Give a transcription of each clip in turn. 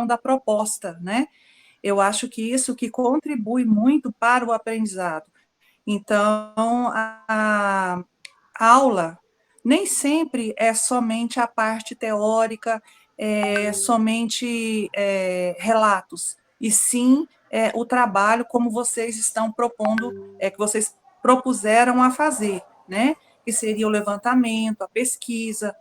da proposta, né? Eu acho que isso que contribui muito para o aprendizado. Então, a aula nem sempre é somente a parte teórica, somente relatos, e sim o trabalho como vocês estão propondo, que vocês propuseram a fazer, né? Que seria o levantamento, a pesquisa,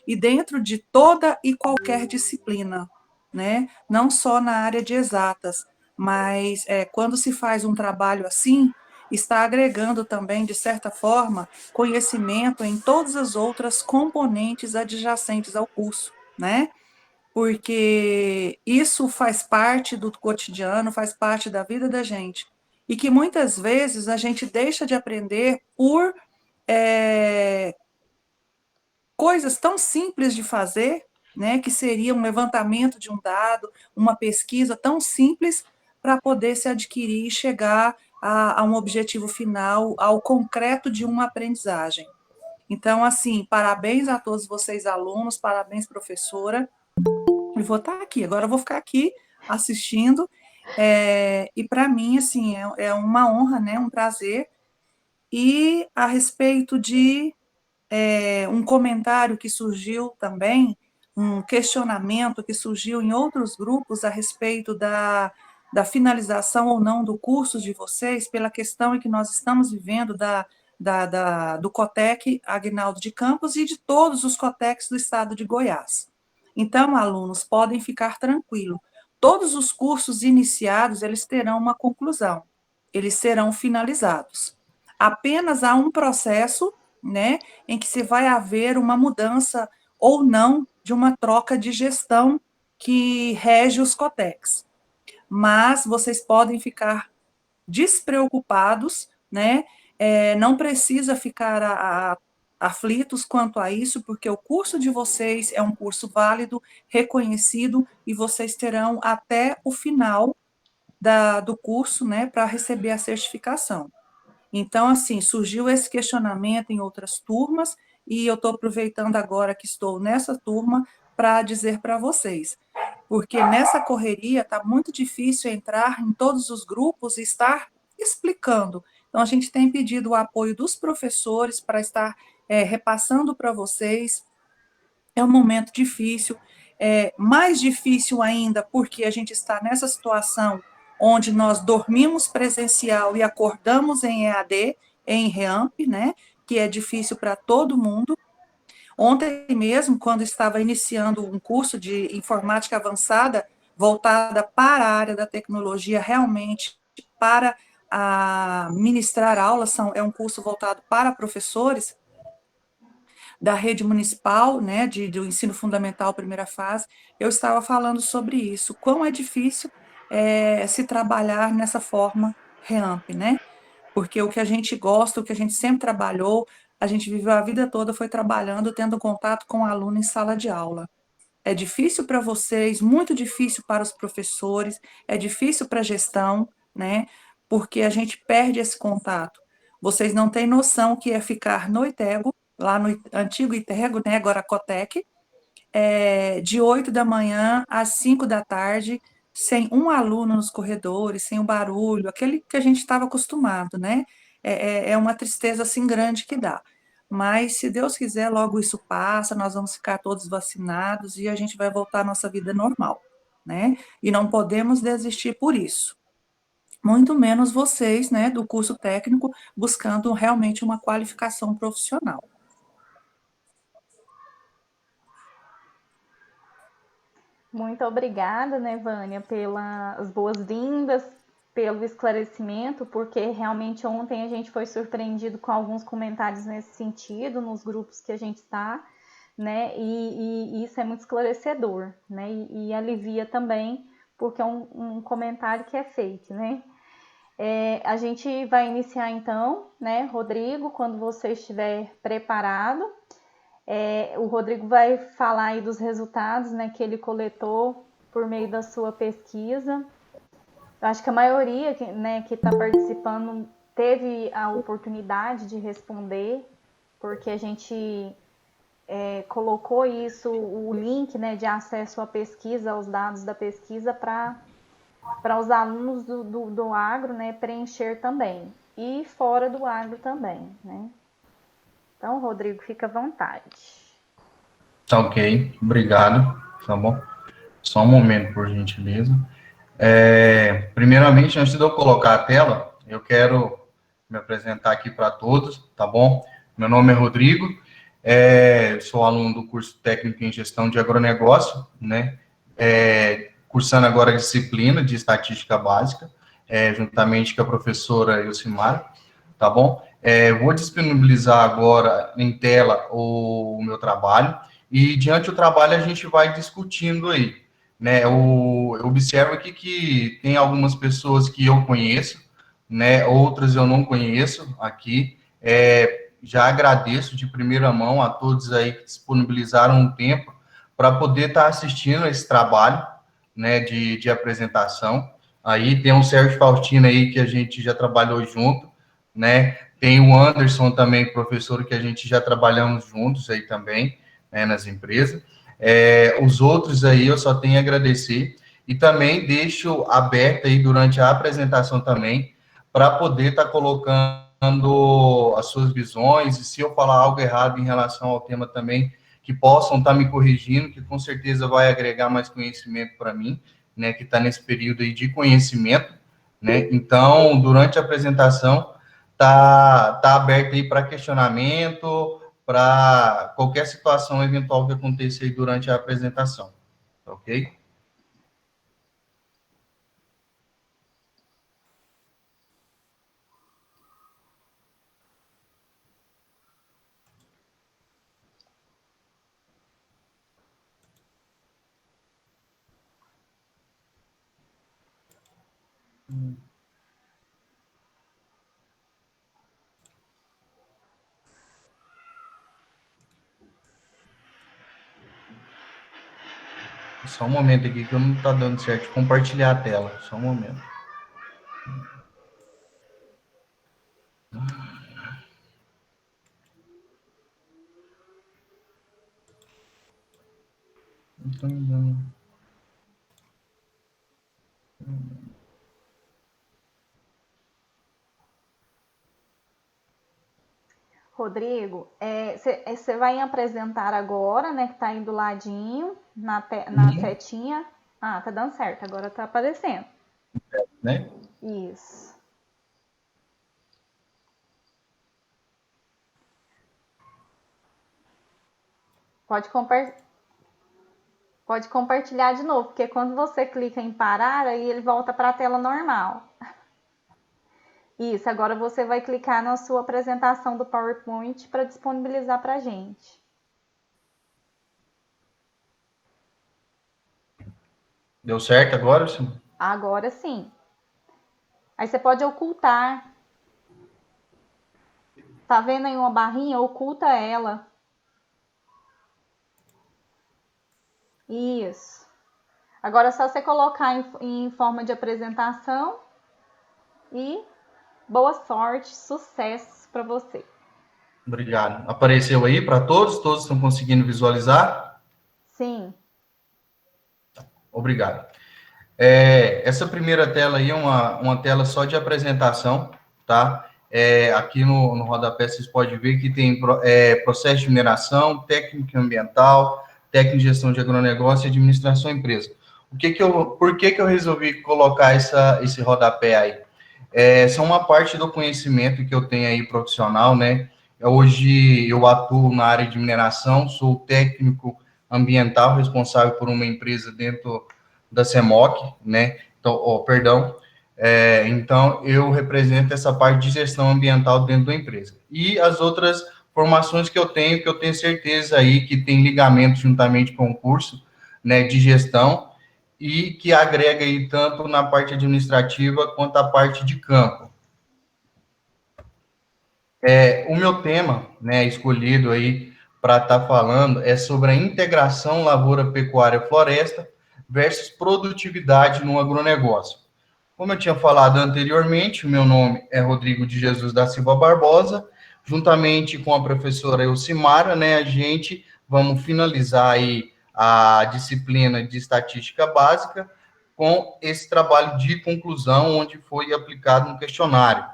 e dentro de toda e qualquer disciplina, né? Não só na área de exatas, mas quando se faz um trabalho assim, está agregando também, de certa forma, conhecimento em todas as outras componentes adjacentes ao curso, né? Porque isso faz parte do cotidiano, faz parte da vida da gente. E que muitas vezes a gente deixa de aprender por é, coisas tão simples de fazer, né, que seria um levantamento de um dado, uma pesquisa tão simples para poder se adquirir e chegar a um objetivo final, ao concreto de uma aprendizagem. Então, assim, parabéns a todos vocês, alunos, parabéns, professora. E vou estar aqui, agora eu vou ficar aqui assistindo. E para mim, assim, é uma honra, né, um prazer. E a respeito de um comentário que surgiu também, um questionamento que surgiu em outros grupos a respeito da finalização ou não do curso de vocês, pela questão em que nós estamos vivendo do COTEC Aguinaldo de Campos e de todos os COTECs do estado de Goiás. Então, alunos, podem ficar tranquilos. Todos os cursos iniciados, eles terão uma conclusão, eles serão finalizados. Apenas há um processo, né, em que se vai haver uma mudança ou não de uma troca de gestão que rege os COTECs. Mas vocês podem ficar despreocupados, né? Não precisa ficar aflitos quanto a isso, porque o curso de vocês é um curso válido, reconhecido, e vocês terão até o final do curso, né, para receber a certificação. Então, assim, surgiu esse questionamento em outras turmas, e eu estou aproveitando agora que estou nessa turma para dizer para vocês, porque nessa correria está muito difícil entrar em todos os grupos e estar explicando. Então, a gente tem pedido o apoio dos professores para estar repassando para vocês. É um momento difícil, mais difícil ainda porque a gente está nessa situação onde nós dormimos presencial e acordamos em EAD, em REAMP, né, que é difícil para todo mundo. Ontem mesmo, quando estava iniciando um curso de informática avançada, voltada para a área da tecnologia, realmente para ministrar aulas, é um curso voltado para professores, da rede municipal, né, do ensino fundamental, primeira fase, eu estava falando sobre isso, quão é difícil se trabalhar nessa forma REAMP, né, porque o que a gente gosta, o que a gente sempre trabalhou, a gente viveu a vida toda, foi trabalhando, tendo contato com o aluno em sala de aula. É difícil para vocês, muito difícil para os professores, é difícil para a gestão, né, porque a gente perde esse contato. Vocês não têm noção que é ficar no ITEGO, lá no antigo ITEGO, né, agora Cotec, de 8 da manhã às 5 da tarde, sem um aluno nos corredores, sem o barulho, aquele que a gente estava acostumado, né? É uma tristeza assim grande que dá. Mas, se Deus quiser, logo isso passa, nós vamos ficar todos vacinados e a gente vai voltar à nossa vida normal, né? E não podemos desistir por isso. Muito menos vocês, né, do curso técnico, buscando realmente uma qualificação profissional. Muito obrigada, né, Vânia, pelas boas-vindas, pelo esclarecimento, porque realmente ontem a gente foi surpreendido com alguns comentários nesse sentido, nos grupos que a gente está, né, e isso é muito esclarecedor, né, e alivia também, porque é um comentário que é feito, né. A gente vai iniciar então, né, Rodrigo, quando você estiver preparado. O Rodrigo vai falar aí dos resultados, né, que ele coletou por meio da sua pesquisa. Eu acho que a maioria, né, que está participando teve a oportunidade de responder, porque a gente colocou isso, o link, né, de acesso à pesquisa, aos dados da pesquisa, para os alunos do agro, né, preencher também. E fora do agro também, né? Então, Rodrigo, fica à vontade. Tá ok, obrigado, tá bom? Só um momento, por gentileza. Primeiramente, antes de eu colocar a tela, eu quero me apresentar aqui para todos, tá bom? Meu nome é Rodrigo, sou aluno do curso técnico em gestão de agronegócio, né? Cursando agora a disciplina de estatística básica, juntamente com a professora Elcimara, tá bom? Vou disponibilizar agora em tela o meu trabalho, e diante do trabalho a gente vai discutindo aí, né? Eu observo aqui que tem algumas pessoas que eu conheço, né? Outras eu não conheço aqui. Já agradeço de primeira mão a todos aí que disponibilizaram um tempo para poder estar assistindo esse trabalho, né? De apresentação. Aí tem o Sérgio Faustino aí que a gente já trabalhou junto, né? Tem o Anderson também, professor, que a gente já trabalhamos juntos aí também, né, nas empresas. Os outros aí eu só tenho a agradecer e também deixo aberto aí durante a apresentação também para poder estar colocando as suas visões, e se eu falar algo errado em relação ao tema também, que possam estar me corrigindo, que com certeza vai agregar mais conhecimento para mim, né, que está nesse período aí de conhecimento, né? Então, durante a apresentação, tá aberto aí para questionamento, para qualquer situação eventual que aconteça durante a apresentação, ok? Só um momento aqui que eu não está dando certo. Compartilhar a tela. Só um momento. Não estou me dando. Rodrigo, você vai apresentar agora, né, que está aí do ladinho, na setinha. Ah, tá dando certo, agora tá aparecendo. Né? Isso. Pode compartilhar de novo, porque quando você clica em parar, aí ele volta para a tela normal. Isso, agora você vai clicar na sua apresentação do PowerPoint para disponibilizar para a gente. Deu certo agora, sim? Agora sim. Aí você pode ocultar. Tá vendo aí uma barrinha? Oculta ela. Isso. Agora é só você colocar em forma de apresentação e boa sorte, sucesso para você. Obrigado. Apareceu aí para todos? Todos estão conseguindo visualizar? Sim. Obrigado. Essa primeira tela aí é uma tela só de apresentação, tá? Aqui no rodapé vocês podem ver que tem processo de mineração, técnica ambiental, técnica de gestão de agronegócio e administração empresa. Por que eu resolvi colocar esse rodapé aí? São uma parte do conhecimento que eu tenho aí profissional, né? Hoje eu atuo na área de mineração, sou técnico ambiental responsável por uma empresa dentro da CEMOC, né? Então, eu represento essa parte de gestão ambiental dentro da empresa. E as outras formações que eu tenho certeza aí que tem ligamento juntamente com o curso, né, de gestão, e que agrega aí tanto na parte administrativa quanto a parte de campo. O meu tema, né, escolhido aí para estar falando é sobre a integração lavoura-pecuária-floresta versus produtividade no agronegócio. Como eu tinha falado anteriormente, o meu nome é Rodrigo de Jesus da Silva Barbosa, juntamente com a professora Elcimara, né, a gente vamos finalizar aí a disciplina de estatística básica com esse trabalho de conclusão, onde foi aplicado um questionário.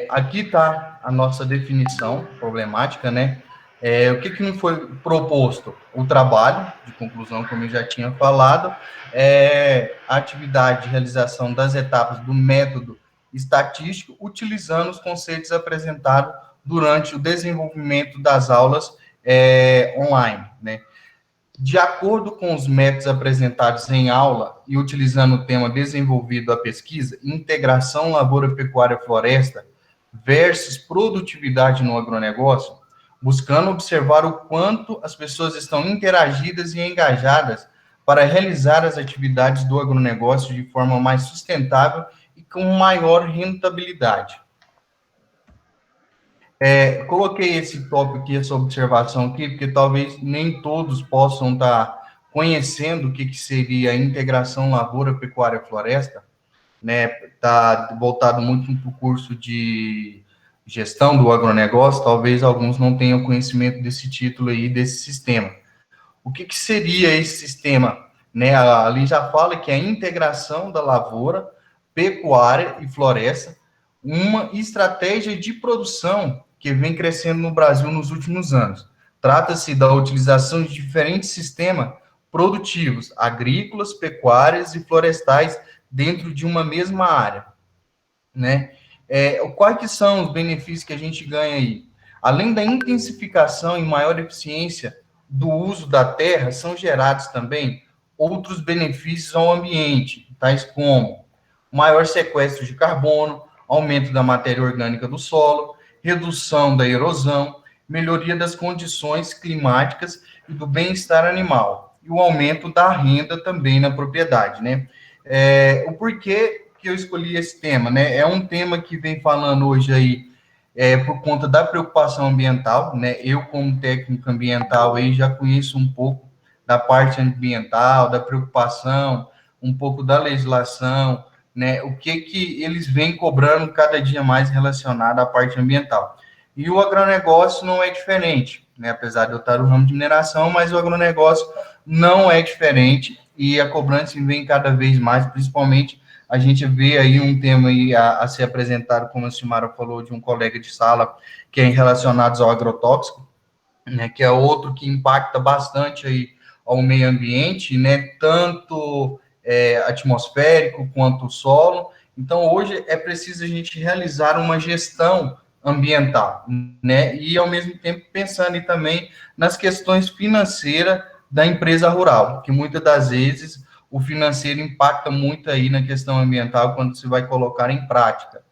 Aqui está a nossa definição problemática, né? O que me foi proposto? O trabalho de conclusão, como eu já tinha falado, a atividade de realização das etapas do método estatístico, utilizando os conceitos apresentados durante o desenvolvimento das aulas online, né? De acordo com os métodos apresentados em aula e utilizando o tema desenvolvido a pesquisa, integração lavoura, pecuária, floresta versus produtividade no agronegócio, buscando observar o quanto as pessoas estão interagidas e engajadas para realizar as atividades do agronegócio de forma mais sustentável e com maior rentabilidade. Coloquei esse tópico aqui, essa observação aqui, porque talvez nem todos possam estar conhecendo o que seria a integração lavoura, pecuária, floresta, né? Está voltado muito para o curso de gestão do agronegócio, talvez alguns não tenham conhecimento desse título aí, desse sistema. O que seria esse sistema? Né? Ali já fala que é a integração da lavoura, pecuária e floresta, uma estratégia de produção que vem crescendo no Brasil nos últimos anos. Trata-se da utilização de diferentes sistemas produtivos, agrícolas, pecuárias e florestais dentro de uma mesma área, né? Quais que são os benefícios que a gente ganha aí? Além da intensificação e maior eficiência do uso da terra, são gerados também outros benefícios ao ambiente, tais como maior sequestro de carbono, aumento da matéria orgânica do solo, redução da erosão, melhoria das condições climáticas e do bem-estar animal, e o aumento da renda também na propriedade, né? O porquê que eu escolhi esse tema, né? É um tema que vem falando hoje aí por conta da preocupação ambiental, né? Eu, como técnico ambiental, aí já conheço um pouco da parte ambiental, da preocupação, um pouco da legislação, né? O que eles vêm cobrando cada dia mais relacionado à parte ambiental. E o agronegócio não é diferente, né? Apesar de eu estar no ramo de mineração, mas o agronegócio não é diferente e a cobrança vem cada vez mais, principalmente a gente vê aí um tema aí a ser apresentado, como a Silmara falou, de um colega de sala, que é relacionado ao agrotóxico, né, que é outro que impacta bastante aí ao meio ambiente, né, tanto atmosférico quanto solo. Então, hoje é preciso a gente realizar uma gestão ambiental, né, e ao mesmo tempo pensando também nas questões financeiras da empresa rural, que muitas das vezes o financeiro impacta muito aí na questão ambiental quando se vai colocar em prática.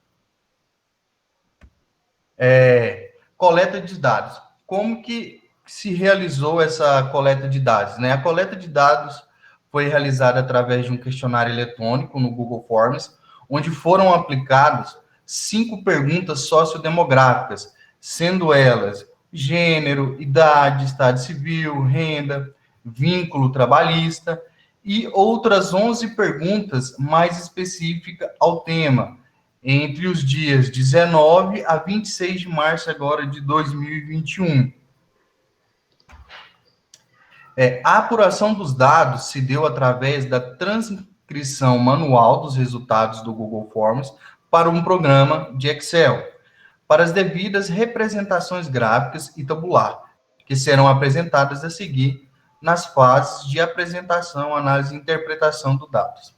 Coleta de dados. Como que se realizou essa coleta de dados, né? A coleta de dados foi realizada através de um questionário eletrônico no Google Forms, onde foram aplicadas 5 perguntas sociodemográficas, sendo elas gênero, idade, estado civil, renda, vínculo trabalhista, e outras 11 perguntas mais específicas ao tema, entre os dias 19 a 26 de março agora de 2021. A apuração dos dados se deu através da transcrição manual dos resultados do Google Forms para um programa de Excel, para as devidas representações gráficas e tabular, que serão apresentadas a seguir nas fases de apresentação, análise e interpretação dos dados.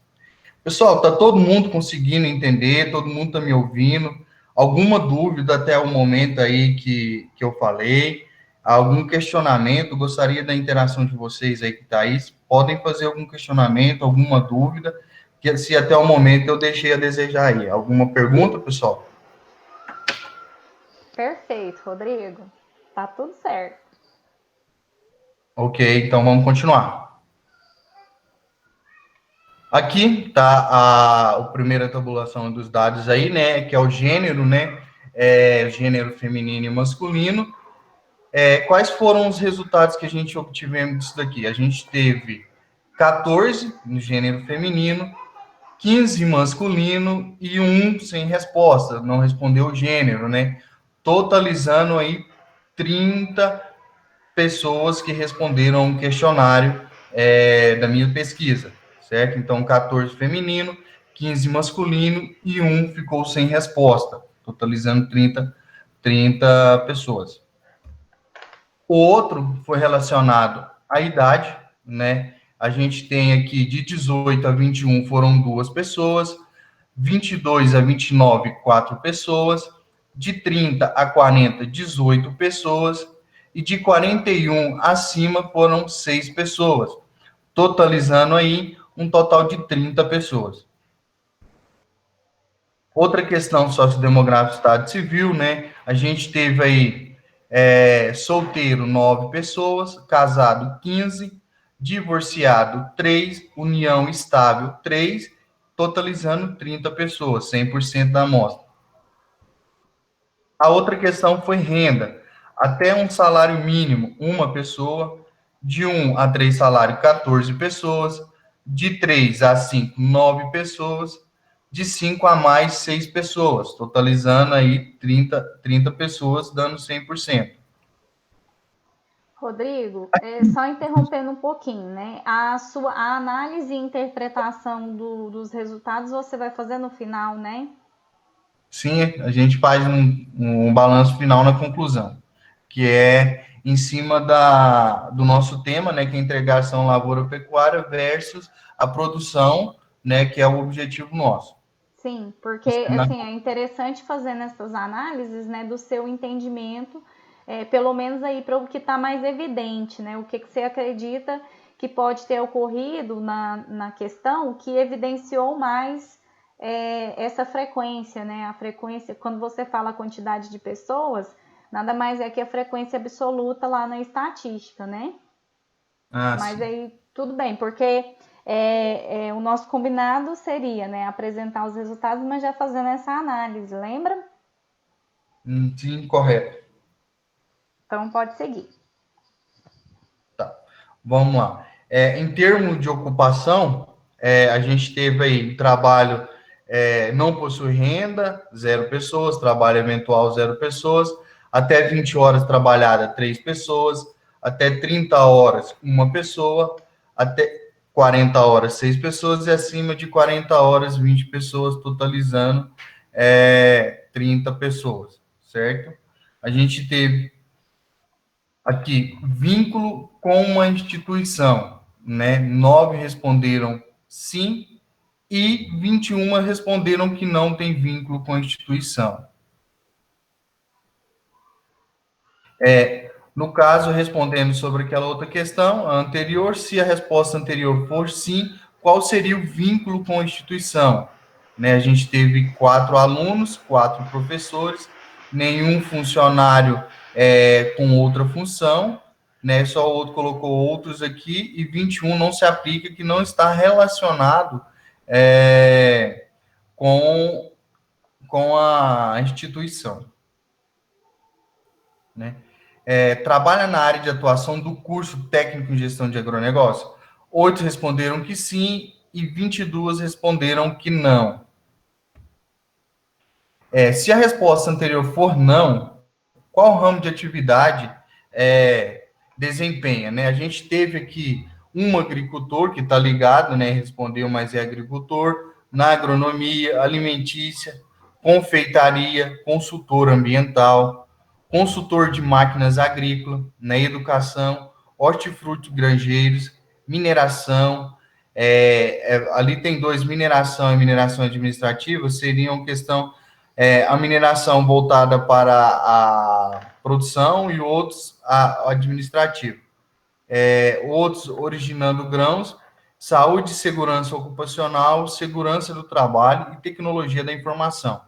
Pessoal, está todo mundo conseguindo entender? Todo mundo está me ouvindo? Alguma dúvida até o momento aí que eu falei? Algum questionamento? Gostaria da interação de vocês aí que está aí. Podem fazer algum questionamento, alguma dúvida, que se até o momento eu deixei a desejar aí. Alguma pergunta, pessoal? Perfeito, Rodrigo. Tá tudo certo. Ok, então vamos continuar. Aqui está a primeira tabulação dos dados aí, né, que é o gênero, né, gênero feminino e masculino. Quais foram os resultados que a gente obtivemos disso daqui? A gente teve 14 no gênero feminino, 15 masculino e 1 sem resposta, não respondeu o gênero, né, totalizando aí 30 pessoas que responderam um questionário da minha pesquisa, certo? Então, 14 feminino, 15 masculino e um ficou sem resposta, totalizando 30 pessoas. O outro foi relacionado à idade, né? A gente tem aqui de 18 a 21 foram 2 pessoas, 22 a 29, 4 pessoas, de 30 a 40, 18 pessoas, e de 41 acima foram 6 pessoas, totalizando aí um total de 30 pessoas. Outra questão sociodemográfica, estado civil, né? A gente teve aí solteiro 9 pessoas, casado 15, divorciado 3, união estável 3, totalizando 30 pessoas, 100% da amostra. A outra questão foi renda. Até um salário mínimo, uma pessoa. De 1 a 3 salários, 14 pessoas. De 3 a 5, 9 pessoas. De 5 a mais, 6 pessoas. Totalizando aí 30 pessoas, dando 100%. Rodrigo, só interrompendo um pouquinho, né? A análise e interpretação dos resultados você vai fazer no final, né? Sim, a gente faz um balanço final na conclusão, que é em cima do nosso tema, né, que é a integração lavoura-pecuária versus a produção, né, que é o objetivo nosso. Sim, porque assim, é interessante fazer nessas análises, né, do seu entendimento, pelo menos aí para o que está mais evidente, né? O que você acredita que pode ter ocorrido na questão que evidenciou mais essa frequência, né? A frequência, quando você fala a quantidade de pessoas, nada mais é que a frequência absoluta lá na estatística, né? Mas sim. aí tudo bem, porque o nosso combinado seria, né, apresentar os resultados, mas já fazendo essa análise, lembra? Sim, correto. Então pode seguir. Tá. Vamos lá. Em termos de ocupação, a gente teve aí trabalho não possui renda, 0 pessoas, trabalho eventual, 0 pessoas, até 20 horas trabalhada, 3 pessoas, até 30 horas, 1 pessoa, até 40 horas, 6 pessoas, e acima de 40 horas, 20 pessoas, totalizando 30 pessoas, certo? A gente teve aqui, vínculo com uma instituição, né? 9 responderam sim e 21 responderam que não tem vínculo com a instituição. No caso, respondendo sobre aquela outra questão, a anterior, se a resposta anterior for sim, qual seria o vínculo com a instituição? Né, a gente teve 4 alunos, 4 professores, nenhum funcionário com outra função, né, só o outro colocou outros aqui, e 21 não se aplica, que não está relacionado com a instituição. Né? Trabalha na área de atuação do curso técnico em gestão de agronegócio? 8 responderam que sim e 22 responderam que não. Se a resposta anterior for não, qual ramo de atividade desempenha? Né? A gente teve aqui um agricultor que está ligado, né, respondeu, mas é agricultor, na agronomia, alimentícia, confeitaria, consultor ambiental, consultor de máquinas agrícolas, na educação, hortifruti grangeiros, mineração, ali tem 2, mineração e mineração administrativa, seriam questão, a mineração voltada para a produção e outros a administrativo. Outros originando grãos, saúde e segurança ocupacional, segurança do trabalho e tecnologia da informação.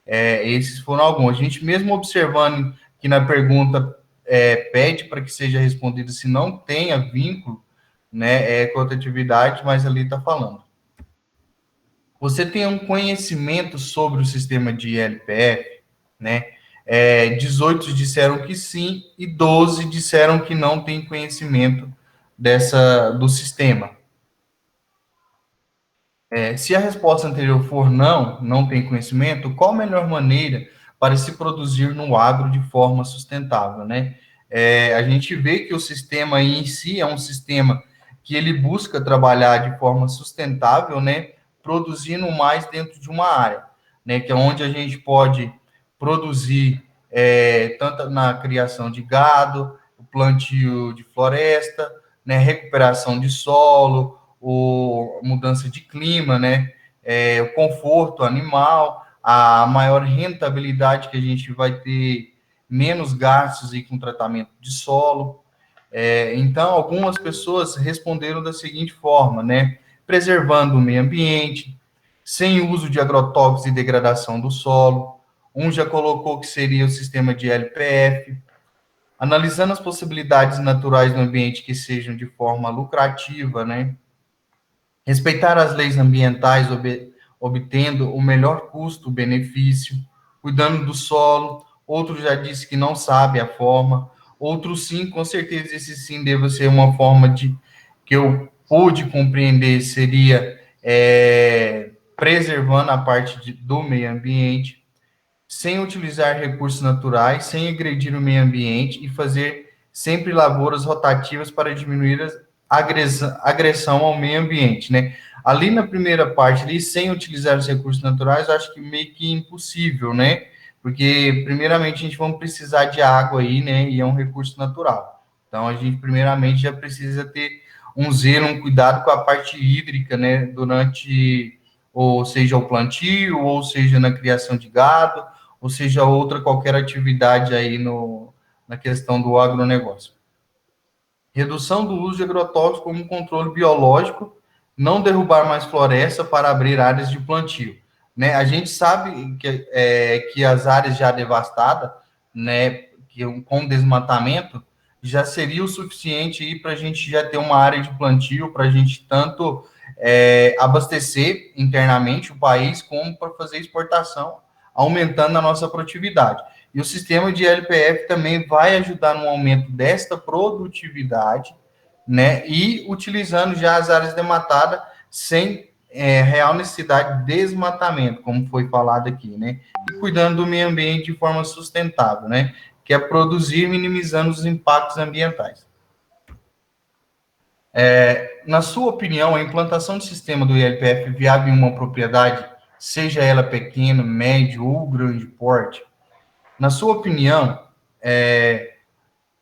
Esses foram alguns. A gente, mesmo observando que na pergunta pede para que seja respondido se não tenha vínculo, né, com outra atividade, mas ali está falando. Você tem um conhecimento sobre o sistema de LPF, né? 18 disseram que sim e 12 disseram que não tem conhecimento do sistema. Se a resposta anterior for não tem conhecimento, qual a melhor maneira para se produzir no agro de forma sustentável, né? A gente vê que o sistema em si é um sistema que ele busca trabalhar de forma sustentável, né? Produzindo mais dentro de uma área, né? Que é onde a gente pode produzir tanto na criação de gado, o plantio de floresta, né? Recuperação de solo, mudança de clima, né? O conforto animal, a maior rentabilidade que a gente vai ter, menos gastos aí com tratamento de solo. Então, algumas pessoas responderam da seguinte forma, né? Preservando o meio ambiente, sem uso de agrotóxicos e degradação do solo. Um já colocou que seria o sistema de LPF, analisando as possibilidades naturais do ambiente que sejam de forma lucrativa, né? Respeitar as leis ambientais, obtendo o melhor custo-benefício, cuidando do solo. Outro já disse que não sabe a forma. Outro sim, com certeza esse sim deve ser uma forma de que eu pude compreender, seria preservando a parte do meio ambiente, sem utilizar recursos naturais, sem agredir o meio ambiente e fazer sempre lavouras rotativas para diminuir a agressão ao meio ambiente, né? Ali na primeira parte, ali, sem utilizar os recursos naturais, eu acho que meio que impossível, né? Porque, primeiramente, a gente vai precisar de água aí, né? E é um recurso natural. Então, a gente, primeiramente, já precisa ter um zelo, um cuidado com a parte hídrica, né? Durante, ou seja, o plantio, ou seja, na criação de gado, ou seja, outra qualquer atividade aí na questão do agronegócio. Redução do uso de agrotóxicos como controle biológico, não derrubar mais floresta para abrir áreas de plantio. Né? A gente sabe que as áreas já devastadas, né, com desmatamento, já seria o suficiente para a gente já ter uma área de plantio, para a gente tanto abastecer internamente o país, como para fazer exportação, aumentando a nossa produtividade. E o sistema de LPF também vai ajudar no aumento desta produtividade, né? E utilizando já as áreas dematadas sem real necessidade de desmatamento, como foi falado aqui, né? E cuidando do meio ambiente de forma sustentável, né? Que é produzir minimizando os impactos ambientais. Na sua opinião, a implantação do sistema do ILPF viável em uma propriedade, seja ela pequena, médio ou grande porte, na sua opinião,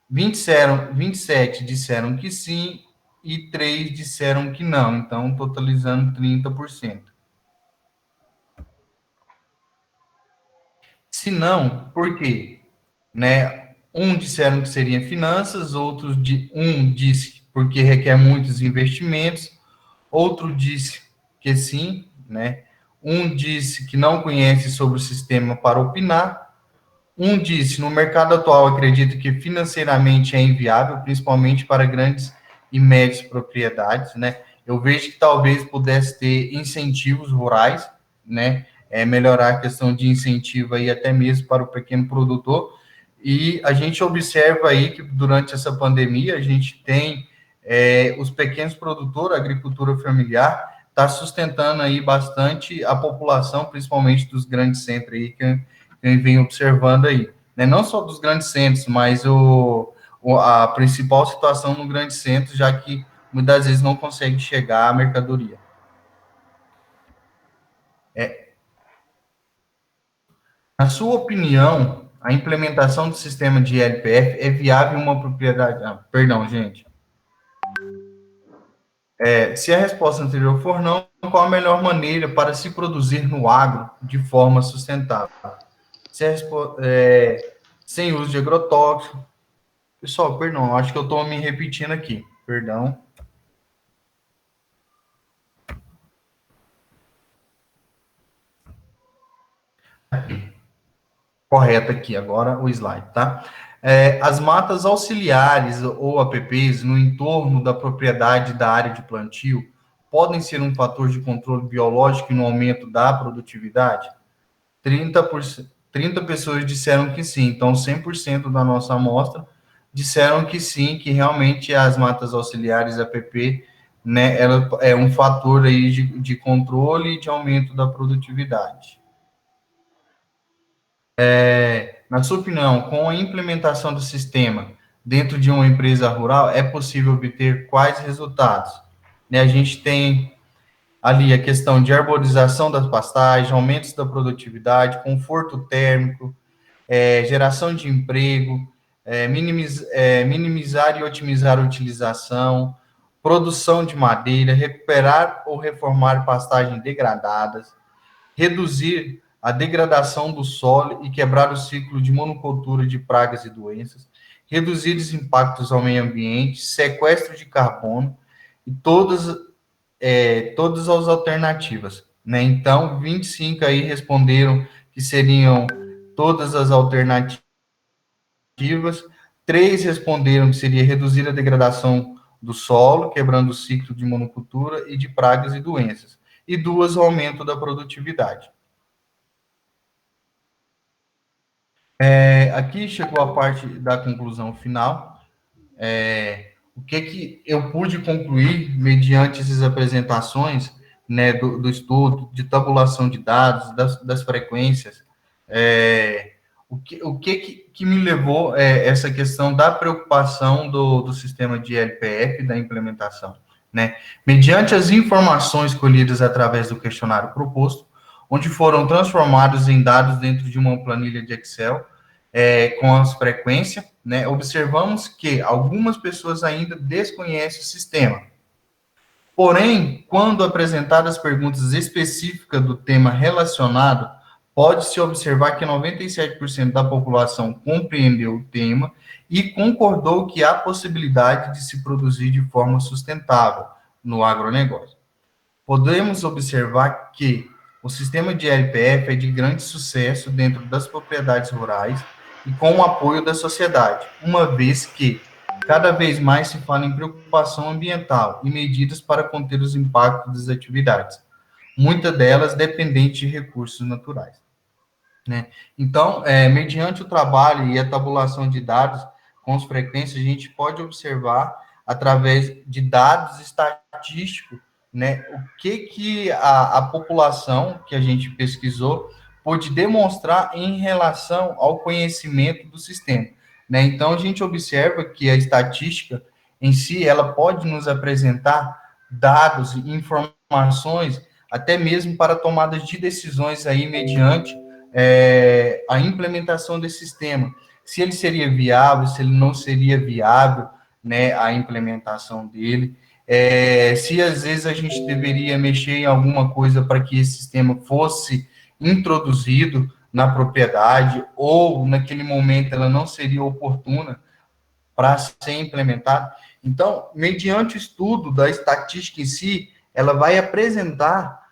27 disseram que sim e 3 disseram que não, então totalizando 30%. Se não, por quê? Né? Um disseram que seria finanças, um disse porque requer muitos investimentos, outro disse que sim, né? Um disse que não conhece sobre o sistema para opinar. Um disse, no mercado atual, acredito que financeiramente é inviável, principalmente para grandes e médias propriedades, né? Eu vejo que talvez pudesse ter incentivos rurais, né? Melhorar a questão de incentivo aí até mesmo para o pequeno produtor. E a gente observa aí que durante essa pandemia a gente tem os pequenos produtores, a agricultura familiar, está sustentando aí bastante a população, principalmente dos grandes centros aí, que eu venho observando aí, né? Não só dos grandes centros, mas a principal situação no grande centro, já que muitas vezes não consegue chegar à mercadoria. Na sua opinião, a implementação do sistema de LPF é viável em uma propriedade? Perdão, gente. Se a resposta anterior for não, qual a melhor maneira para se produzir no agro de forma sustentável? Sem uso de agrotóxico. Pessoal, perdão, acho que eu estou me repetindo aqui. Perdão. Correto aqui, agora o slide, tá? As matas auxiliares ou APPs no entorno da propriedade da área de plantio podem ser um fator de controle biológico e no aumento da produtividade? 30 pessoas disseram que sim, então 100% da nossa amostra disseram que sim, que realmente as matas auxiliares APP, né, ela é um fator aí de controle e de aumento da produtividade. Na sua opinião, com a implementação do sistema dentro de uma empresa rural, é possível obter quais resultados? Né, a gente tem ali a questão de arborização das pastagens, aumentos da produtividade, conforto térmico, geração de emprego, minimizar e otimizar a utilização, produção de madeira, recuperar ou reformar pastagens degradadas, reduzir a degradação do solo e quebrar o ciclo de monocultura de pragas e doenças, reduzir os impactos ao meio ambiente, sequestro de carbono e todas as alternativas, né? Então, 25 aí responderam que seriam todas as alternativas, 3 responderam que seria reduzir a degradação do solo, quebrando o ciclo de monocultura e de pragas e doenças, e 2, o aumento da produtividade. Aqui chegou a parte da conclusão final. O que eu pude concluir mediante essas apresentações, né, do estudo, de tabulação de dados, das frequências, o que me levou essa questão da preocupação do sistema de LPF, da implementação, né? Mediante as informações colhidas através do questionário proposto, onde foram transformados em dados dentro de uma planilha de Excel, com as frequências, né, observamos que algumas pessoas ainda desconhecem o sistema. Porém, quando apresentadas perguntas específicas do tema relacionado, pode-se observar que 97% da população compreendeu o tema e concordou que há possibilidade de se produzir de forma sustentável no agronegócio. Podemos observar que o sistema de LPF é de grande sucesso dentro das propriedades rurais e com o apoio da sociedade, uma vez que cada vez mais se fala em preocupação ambiental e medidas para conter os impactos das atividades, muitas delas dependentes de recursos naturais, né? Então, mediante o trabalho e a tabulação de dados com as frequências, a gente pode observar, através de dados estatísticos, né, o que a população que a gente pesquisou pôde demonstrar em relação ao conhecimento do sistema, né? Então, a gente observa que a estatística em si, ela pode nos apresentar dados e informações, até mesmo para tomadas de decisões aí mediante a implementação desse sistema, se ele seria viável, se ele não seria viável, né, a implementação dele, se às vezes a gente deveria mexer em alguma coisa para que esse sistema fosse introduzido na propriedade, ou naquele momento ela não seria oportuna para ser implementada. Então, mediante o estudo da estatística em si, ela vai apresentar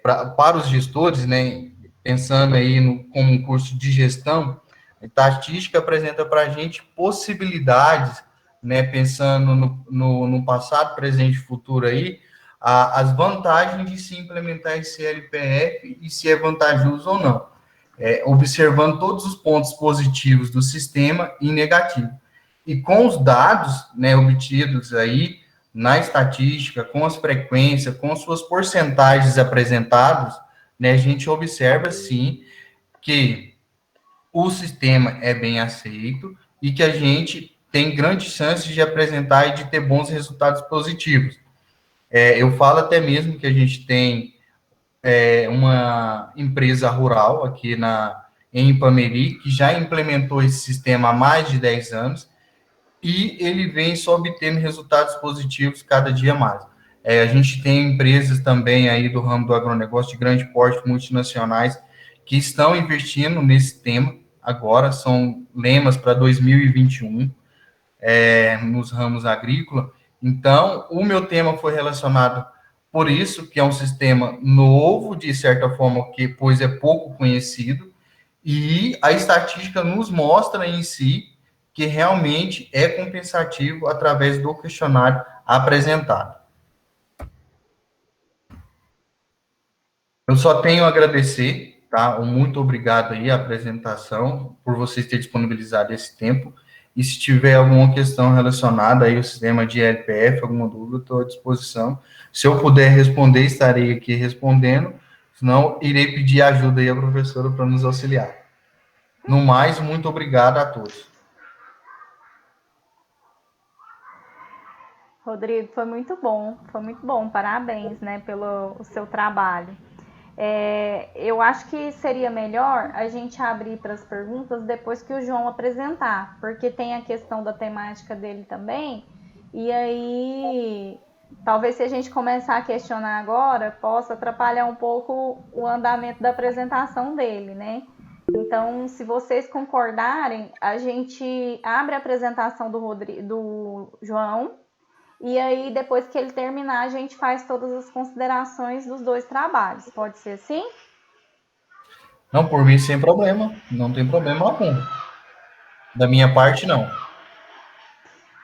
para os gestores, né, pensando aí como um curso de gestão, a estatística apresenta para a gente possibilidades, né, pensando no passado, presente e futuro aí, as vantagens de se implementar esse LPF e se é vantajoso ou não, observando todos os pontos positivos do sistema e negativo. E com os dados, né, obtidos aí na estatística, com as frequências, com suas porcentagens apresentadas, né, a gente observa, sim, que o sistema é bem aceito e que a gente tem grandes chances de apresentar e de ter bons resultados positivos. Eu falo até mesmo que a gente tem uma empresa rural aqui em Ipameri, que já implementou esse sistema há mais de 10 anos, e ele vem só obtendo resultados positivos cada dia mais. A gente tem empresas também aí do ramo do agronegócio de grande porte, multinacionais, que estão investindo nesse tema agora, são lemas para 2021, nos ramos agrícola. Então, o meu tema foi relacionado por isso, que é um sistema novo, de certa forma, pois é pouco conhecido, e a estatística nos mostra em si que realmente é compensativo através do questionário apresentado. Eu só tenho a agradecer, tá? Muito obrigado aí a apresentação, por vocês terem disponibilizado esse tempo. E se tiver alguma questão relacionada aí ao sistema de LPF, alguma dúvida, estou à disposição. Se eu puder responder, estarei aqui respondendo. Senão, irei pedir ajuda aí à professora para nos auxiliar. No mais, muito obrigado a todos. Rodrigo, foi muito bom, parabéns, né, pelo o seu trabalho. Eu acho que seria melhor a gente abrir para as perguntas depois que o João apresentar, porque tem a questão da temática dele também, e aí talvez se a gente começar a questionar agora, possa atrapalhar um pouco o andamento da apresentação dele, né? Então, se vocês concordarem, a gente abre a apresentação do João, e aí, depois que ele terminar, a gente faz todas as considerações dos dois trabalhos. Pode ser assim? Não, por mim, sem problema. Não tem problema algum. Da minha parte, não.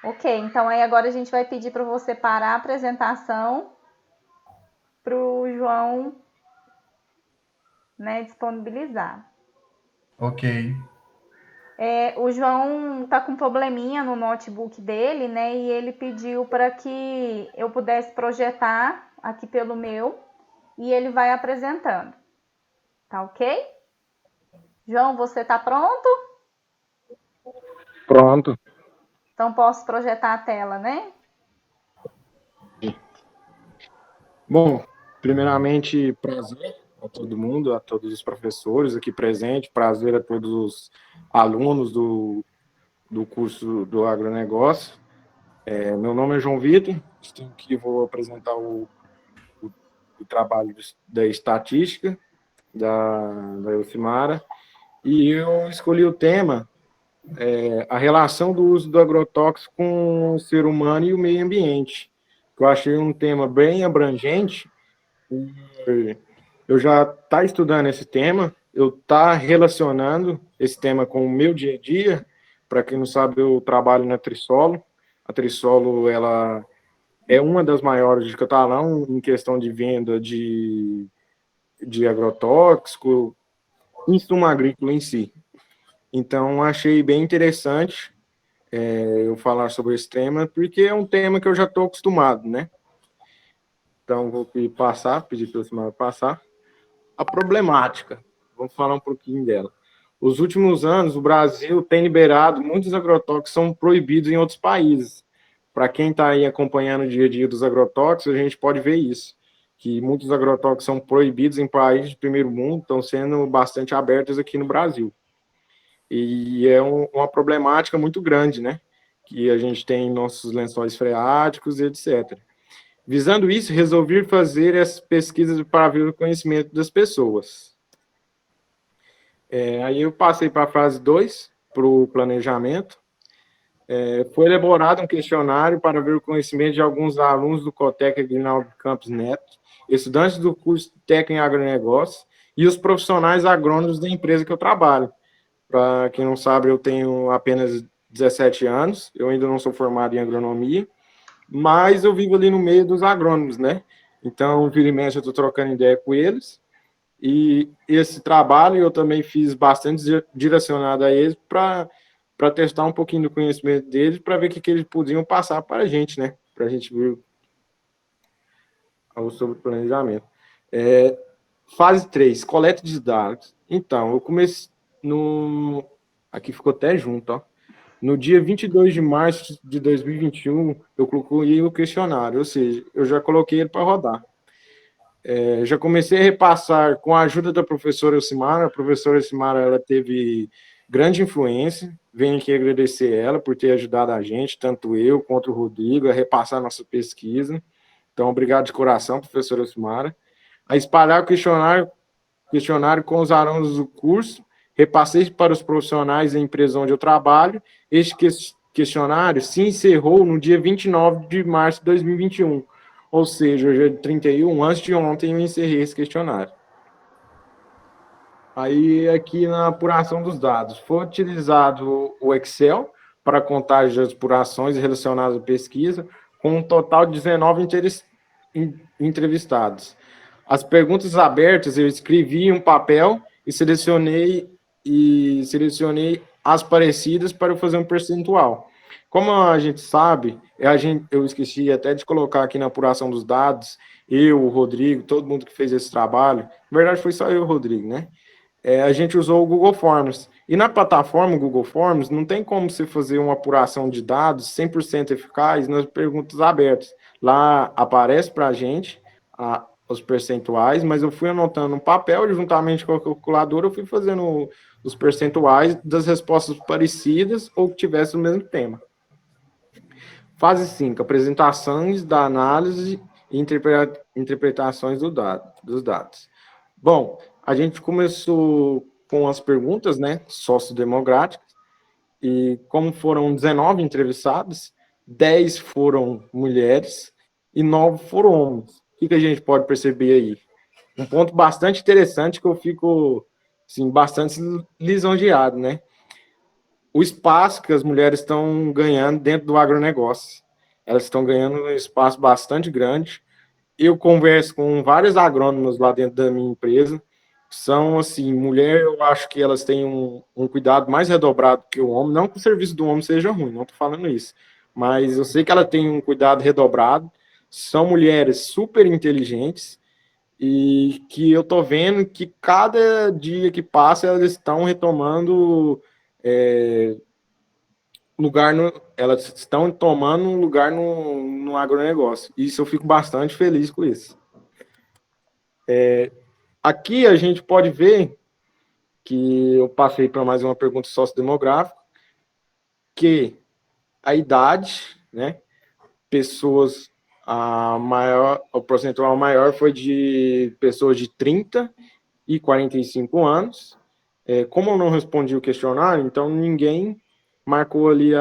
Ok, então aí agora a gente vai pedir para você parar a apresentação para o João, né, disponibilizar. Ok. O João tá com um probleminha no notebook dele, né? E ele pediu para que eu pudesse projetar aqui pelo meu e ele vai apresentando. Tá ok? João, você tá pronto? Pronto. Então posso projetar a tela, né? Bom, primeiramente, prazer a todo mundo, a todos os professores aqui presentes, prazer a todos os alunos do curso do agronegócio. Meu nome é João Vitor, estou aqui, vou apresentar o trabalho da estatística da Elcimara, e eu escolhi o tema, a relação do uso do agrotóxico com o ser humano e o meio ambiente. Eu achei um tema bem abrangente. Eu já tá estudando esse tema, eu tá relacionando esse tema com o meu dia a dia. Para quem não sabe, eu trabalho na Trisolo. A Trisolo, ela é uma das maiores de Catalão em questão de venda de agrotóxico, insumo agrícola em si. Então, achei bem interessante eu falar sobre esse tema, porque é um tema que eu já estou acostumado, né? Então, vou pedir para o Simar passar. A problemática, vamos falar um pouquinho dela. Os últimos anos, o Brasil tem liberado muitos agrotóxicos que são proibidos em outros países. Para quem está aí acompanhando o dia a dia dos agrotóxicos, a gente pode ver isso, que muitos agrotóxicos são proibidos em países de primeiro mundo, estão sendo bastante abertos aqui no Brasil. E é uma problemática muito grande, né? Que a gente tem em nossos lençóis freáticos e etc. Visando isso, resolvi fazer essas pesquisas para ver o conhecimento das pessoas. Aí eu passei para a fase 2, para o planejamento. Foi elaborado um questionário para ver o conhecimento de alguns alunos do Cotec Aguinaldo Campos Neto, estudantes do curso técnico em agronegócio e os profissionais agrônomos da empresa que eu trabalho. Para quem não sabe, eu tenho apenas 17 anos, eu ainda não sou formado em agronomia, mas eu vivo ali no meio dos agrônomos, né? Então, vira e mexe, eu estou trocando ideia com eles, e esse trabalho eu também fiz bastante direcionado a eles para testar um pouquinho do conhecimento deles, para ver o que eles podiam passar para a gente, né? Para a gente ver sobre o planejamento. Fase 3, coleta de dados. Então, eu comecei aqui ficou até junto, ó. No dia 22 de março de 2021, eu coloquei o questionário, ou seja, eu já coloquei ele para rodar. Já comecei a repassar com a ajuda da professora Elcimara. A professora Elcimara, ela teve grande influência. Venho aqui agradecer ela por ter ajudado a gente, tanto eu quanto o Rodrigo, a repassar a nossa pesquisa. Então, obrigado de coração, professora Elcimara. A espalhar o questionário com os alunos do curso, repassei para os profissionais da empresa onde eu trabalho. Este questionário se encerrou no dia 29 de março de 2021, ou seja, hoje é 31, antes de ontem eu encerrei esse questionário. Aí, aqui na apuração dos dados, foi utilizado o Excel para contagem das apurações relacionadas à pesquisa, com um total de 19 entrevistados. As perguntas abertas, eu escrevi em um papel e selecionei as parecidas para eu fazer um percentual. Como a gente sabe, eu esqueci até de colocar aqui na apuração dos dados, eu, o Rodrigo, todo mundo que fez esse trabalho, na verdade foi só eu e o Rodrigo, né? A gente usou o Google Forms. E na plataforma Google Forms, não tem como você fazer uma apuração de dados 100% eficaz nas perguntas abertas. Lá aparece para a gente os percentuais, mas eu fui anotando no papel, e juntamente com a calculadora, eu fui fazendo os percentuais das respostas parecidas ou que tivessem o mesmo tema. Fase 5, apresentações da análise e interpretações dos dados. Bom, a gente começou com as perguntas, né, sociodemográficas, e como foram 19 entrevistados, 10 foram mulheres e 9 foram homens. O que a gente pode perceber aí? Um ponto bastante interessante que eu fico, assim, bastante lisonjeado, né? O espaço que as mulheres estão ganhando dentro do agronegócio. Elas estão ganhando um espaço bastante grande. Eu converso com vários agrônomos lá dentro da minha empresa. São, assim, mulher, eu acho que elas têm um cuidado mais redobrado que o homem. Não que o serviço do homem seja ruim, não estou falando isso. Mas eu sei que ela tem um cuidado redobrado. São mulheres super inteligentes e que eu estou vendo que cada dia que passa elas estão retomando elas estão tomando um lugar no agronegócio. Isso eu fico bastante feliz com isso. Aqui a gente pode ver que eu passei para mais uma pergunta sociodemográfica, que a idade, né, pessoas, o percentual maior foi de pessoas de 30 e 45 anos. Como eu não respondi o questionário, então ninguém marcou ali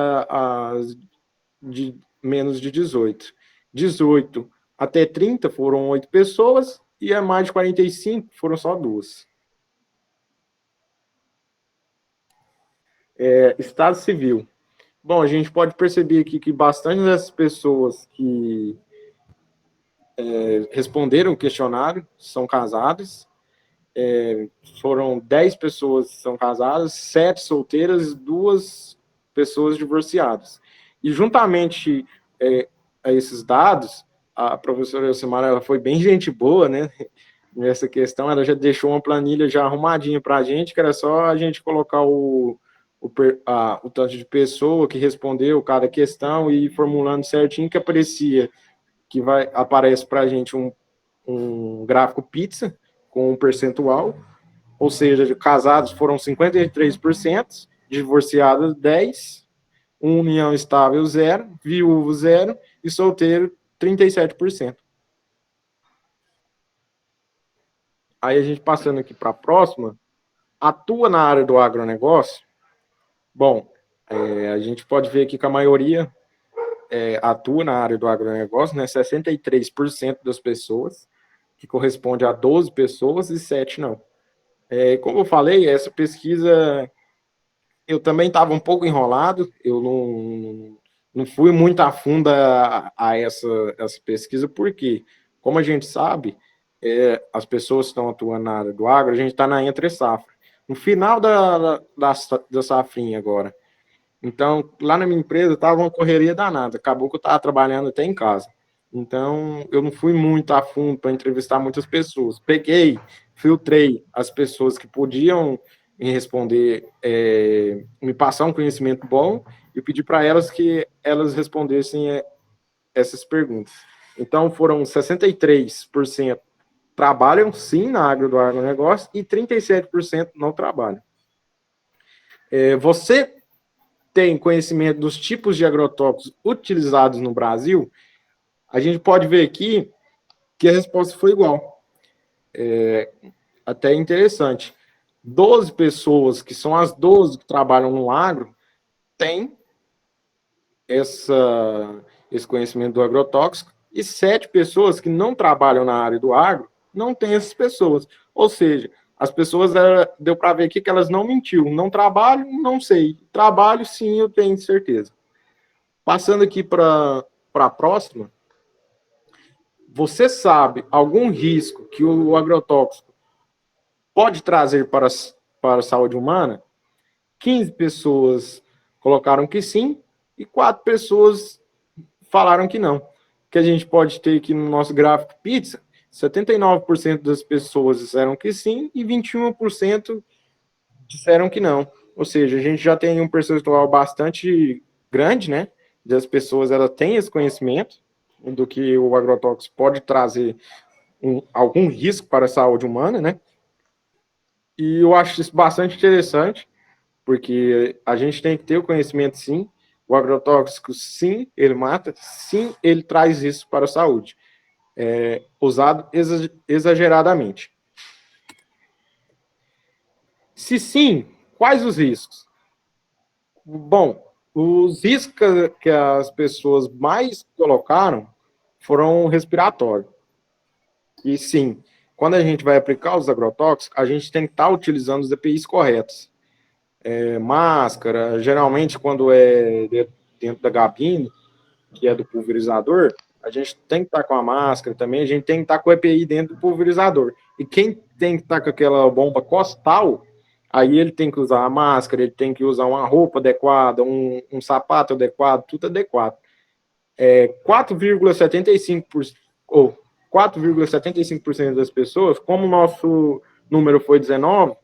de menos de 18. 18 até 30 foram 8 pessoas, e a mais de 45 foram só 2. Estado civil. Bom, a gente pode perceber aqui que bastante dessas pessoas que responderam o questionário são casadas. Foram 10 pessoas que são casadas, 7 solteiras e 2 pessoas divorciadas. E juntamente a esses dados, a professora Elcimara, ela foi bem gente boa, né? Nessa questão, ela já deixou uma planilha já arrumadinha para a gente, que era só a gente colocar o tanto de pessoa que respondeu cada questão e formulando certinho, que aparece para a gente um gráfico pizza com um percentual, ou seja, casados foram 53%, divorciados 10%, união estável 0%, viúvo 0% e solteiro 37%. Aí a gente passando aqui para a próxima, atua na área do agronegócio. Bom, a gente pode ver aqui que a maioria atua na área do agronegócio, né? 63% das pessoas, que corresponde a 12 pessoas e 7 não. Como eu falei, essa pesquisa, eu também estava um pouco enrolado, eu não fui muito a fundo a essa pesquisa, porque, como a gente sabe, as pessoas que estão atuando na área do agro, a gente está na entre-safra. No final da safrinha agora. Então, lá na minha empresa, estava uma correria danada. Acabou que eu estava trabalhando até em casa. Então, eu não fui muito a fundo para entrevistar muitas pessoas. Filtrei as pessoas que podiam me responder, me passar um conhecimento bom, e pedi para elas que elas respondessem essas perguntas. Então, foram 63% trabalham, sim, na área do agronegócio, e 37% não trabalham. Você tem conhecimento dos tipos de agrotóxicos utilizados no Brasil? A gente pode ver aqui que a resposta foi igual. Até interessante. 12 pessoas, que são as 12 que trabalham no agro, têm esse conhecimento do agrotóxico, e 7 pessoas que não trabalham na área do agro não têm essas pessoas. Ou seja, as pessoas, deu para ver aqui que elas não mentiu. Não trabalho, não sei. Trabalho, sim, eu tenho certeza. Passando aqui para a próxima. Você sabe algum risco que o agrotóxico pode trazer para a saúde humana? 15 pessoas colocaram que sim e 4 pessoas falaram que não. Que a gente pode ter aqui no nosso gráfico pizza, 79% das pessoas disseram que sim e 21% disseram que não. Ou seja, a gente já tem um percentual bastante grande, né, das pessoas elas têm esse conhecimento do que o agrotóxico pode trazer algum risco para a saúde humana, né? E eu acho isso bastante interessante, porque a gente tem que ter o conhecimento, sim. O agrotóxico, sim, ele mata, sim, ele traz isso para a saúde. Usado exageradamente. Se sim, quais os riscos? Bom, os riscos que as pessoas mais colocaram foram respiratórios. E sim, quando a gente vai aplicar os agrotóxicos, a gente tem que estar utilizando os EPIs corretos. Máscara, geralmente quando é dentro da gabine, que é do pulverizador, a gente tem que estar com a máscara também, a gente tem que estar com o EPI dentro do pulverizador. E quem tem que estar com aquela bomba costal, aí ele tem que usar a máscara, ele tem que usar uma roupa adequada, um sapato adequado, tudo adequado. 4,75% ou 4,75% das pessoas, como o nosso número foi 19,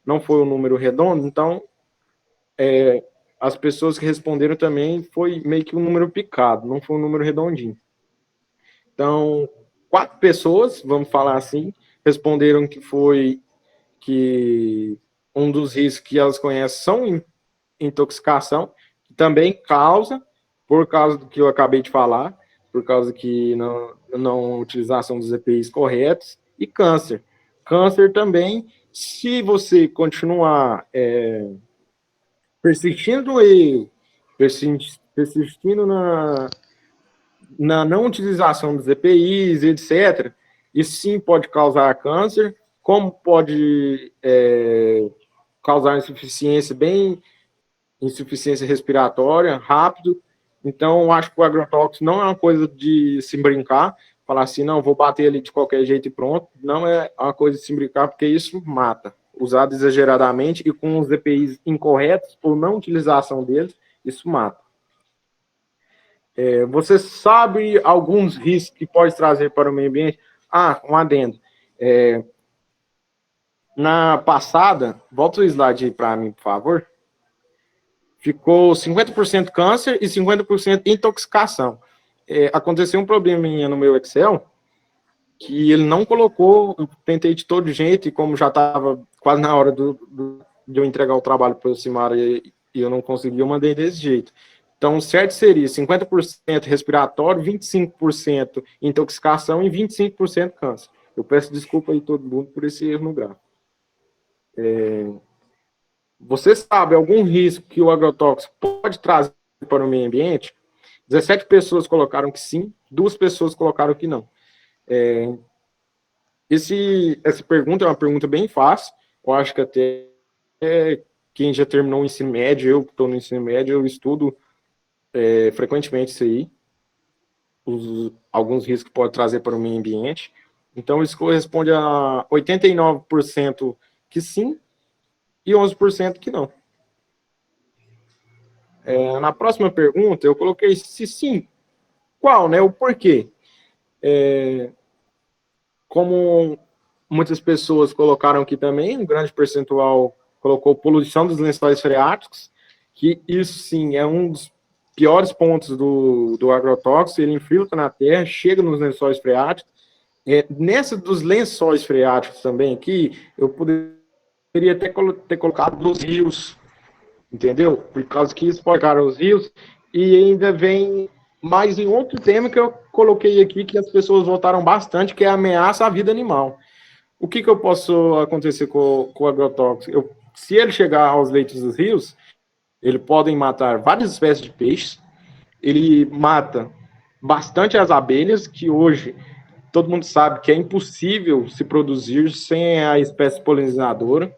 não foi um número redondo, então as pessoas que responderam também foi meio que um número picado, não foi um número redondinho. Então, 4 pessoas, vamos falar assim, responderam que um dos riscos que elas conhecem são intoxicação, que também por causa do que eu acabei de falar, por causa que não utilização dos EPIs corretos, e câncer. Câncer também, se você continuar persistindo no erro, persistindo na não utilização dos EPIs, etc., isso sim pode causar câncer, como pode causar insuficiência respiratória, rápido. Então, eu acho que o agrotóxico não é uma coisa de se brincar, falar assim, não, vou bater ele de qualquer jeito e pronto. Não é uma coisa de se brincar, porque isso mata. Usado exageradamente e com os EPIs incorretos ou não utilização deles, isso mata. Você sabe alguns riscos que pode trazer para o meio ambiente? Um adendo. Na passada, volta o slide aí para mim, por favor. Ficou 50% câncer e 50% intoxicação. Aconteceu um probleminha no meu Excel, que ele não colocou, eu tentei de todo jeito, e como já estava quase na hora de eu entregar o trabalho para o Simara e eu não consegui, eu mandei desse jeito. Então, o certo seria 50% respiratório, 25% intoxicação e 25% câncer. Eu peço desculpa aí todo mundo por esse erro no gráfico. Você sabe algum risco que o agrotóxico pode trazer para o meio ambiente? 17 pessoas colocaram que sim, 2 pessoas colocaram que não. Essa pergunta é uma pergunta bem fácil. Eu acho que até quem já terminou o ensino médio, eu que estou no ensino médio, eu estudo frequentemente isso aí. Alguns riscos que pode trazer para o meio ambiente. Então, isso corresponde a 89% que sim e 11% que não. Na próxima pergunta, eu coloquei se sim, qual, né? O porquê. Como muitas pessoas colocaram aqui também, um grande percentual colocou poluição dos lençóis freáticos, que isso sim é um dos piores pontos do agrotóxico, ele infiltra na terra, chega nos lençóis freáticos. Nessa dos lençóis freáticos também aqui, eu poderia ter colocado nos rios, entendeu? Por causa que isso pode ficar os rios, e ainda vem mais em outro tema que eu coloquei aqui, que as pessoas votaram bastante, que é a ameaça à vida animal. O que eu posso acontecer com o agrotóxico? Se ele chegar aos leitos dos rios, ele pode matar várias espécies de peixes, ele mata bastante as abelhas, que hoje todo mundo sabe que é impossível se produzir sem a espécie polinizadora.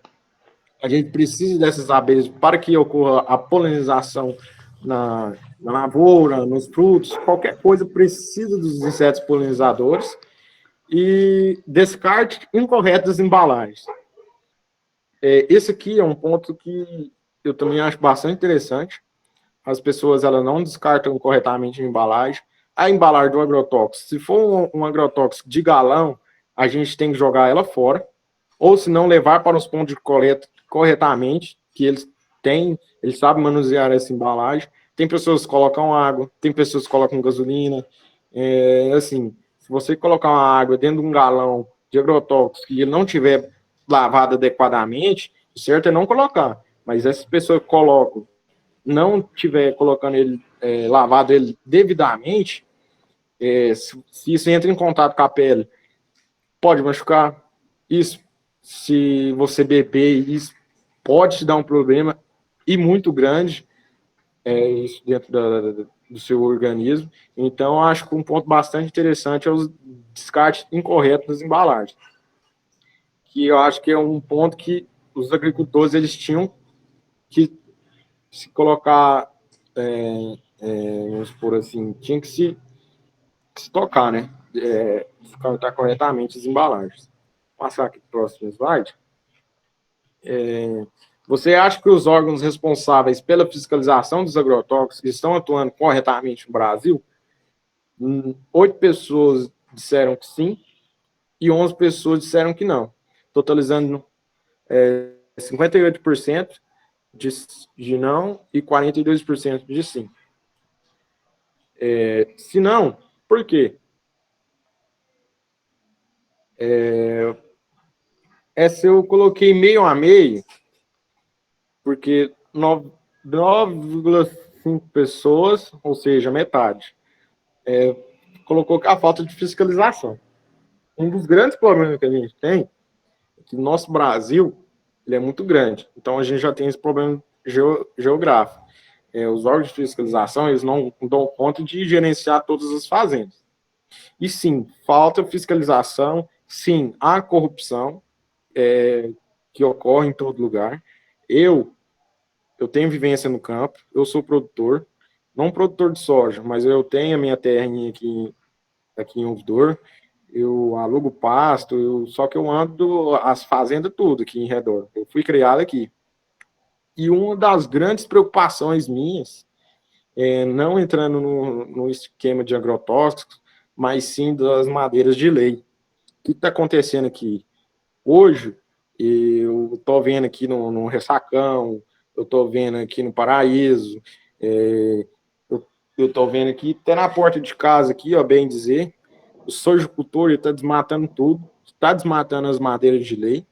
A gente precisa dessas abelhas para que ocorra a polinização na lavoura, nos frutos, qualquer coisa precisa dos insetos polinizadores. E descarte incorreto das embalagens. Esse aqui é um ponto que eu também acho bastante interessante. As pessoas elas não descartam corretamente a embalagem. A embalagem do agrotóxico, se for um agrotóxico de galão, a gente tem que jogar ela fora, ou se não levar para os pontos de coleta corretamente, que eles ele sabe manusear essa embalagem. Tem pessoas que colocam água, tem pessoas que colocam gasolina. Assim, se você colocar uma água dentro de um galão de agrotóxicos e ele não tiver lavado adequadamente, o certo é não colocar. Mas essas pessoas que colocam, não tiver colocando ele, lavado ele devidamente, se isso entra em contato com a pele, pode machucar. Isso, se você beber, isso pode te dar um problema e muito grande, isso dentro do seu organismo. Então, acho que um ponto bastante interessante é o descarte incorreto das embalagens, que eu acho que é um ponto que os agricultores eles tinham que se colocar, vamos supor assim, tinha que se tocar, né? Descartar corretamente as embalagens. Vou passar aqui para o próximo slide. Você acha que os órgãos responsáveis pela fiscalização dos agrotóxicos estão atuando corretamente no Brasil? 8 pessoas disseram que sim e 11 pessoas disseram que não, totalizando 58% de não e 42% de sim. Se não, por quê? Essa eu coloquei meio a meio, porque 9,5 pessoas, ou seja, metade, colocou a falta de fiscalização. Um dos grandes problemas que a gente tem é que o nosso Brasil ele é muito grande, então a gente já tem esse problema geográfico. Os órgãos de fiscalização eles não dão conta de gerenciar todas as fazendas. E sim, falta fiscalização, sim, há corrupção que ocorre em todo lugar. Eu tenho vivência no campo, eu sou produtor, não produtor de soja, mas eu tenho a minha terrinha aqui em Ouvidor, eu alugo pasto, só que eu ando as fazendas tudo aqui em redor. Eu fui criado aqui. E uma das grandes preocupações minhas, não entrando no esquema de agrotóxicos, mas sim das madeiras de lei. O que está acontecendo aqui? Hoje, eu estou vendo aqui no Ressacão, eu estou vendo aqui no Paraíso, eu estou vendo aqui, até na porta de casa aqui, ó, bem dizer, o sojicultor está desmatando tudo, está desmatando as madeiras de lei,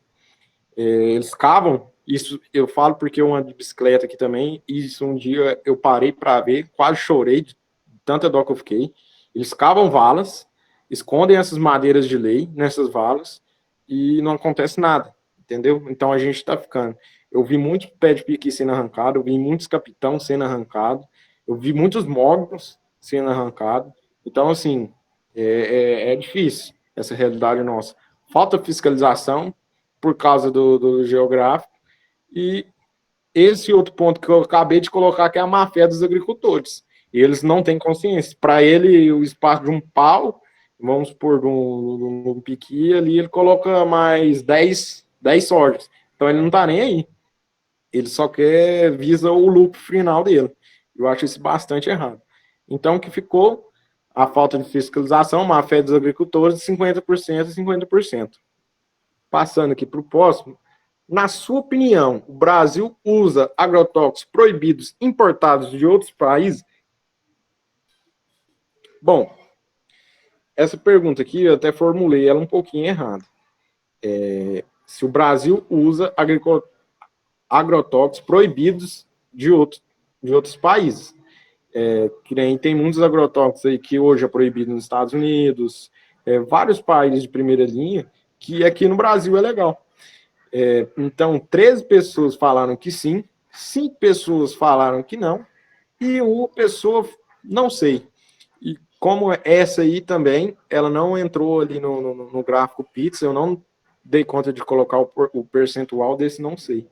eles cavam, isso eu falo porque eu ando de bicicleta aqui também, e isso um dia eu parei para ver, quase chorei de tanta dó que eu fiquei. Eles cavam valas, escondem essas madeiras de lei nessas valas, e não acontece nada, entendeu? Então a gente está ficando. Eu vi muitos pé de piqui sendo arrancado, eu vi muitos capitão sendo arrancado, eu vi muitos mognos sendo arrancados. Então, assim, é difícil essa realidade nossa. Falta fiscalização por causa do geográfico e esse outro ponto que eu acabei de colocar que é a má-fé dos agricultores. E eles não têm consciência. Para ele, o espaço de um pau, vamos supor, de um piqui ali, ele coloca mais 10 sojas. Então ele não está nem aí. Ele só visa o lucro final dele. Eu acho isso bastante errado. Então, o que ficou? A falta de fiscalização, má fé dos agricultores, de 50% e 50%. Passando aqui para o próximo. Na sua opinião, o Brasil usa agrotóxicos proibidos importados de outros países? Bom, essa pergunta aqui eu até formulei ela um pouquinho errada. Se o Brasil usa agrotóxicos proibidos de outros países. Que nem tem muitos agrotóxicos aí que hoje é proibido nos Estados Unidos, vários países de primeira linha, que aqui no Brasil é legal. Então, 13 pessoas falaram que sim, 5 pessoas falaram que não, e uma pessoa, não sei. E como essa aí também, ela não entrou ali no gráfico Pix, eu não dei conta de colocar o percentual desse, não sei.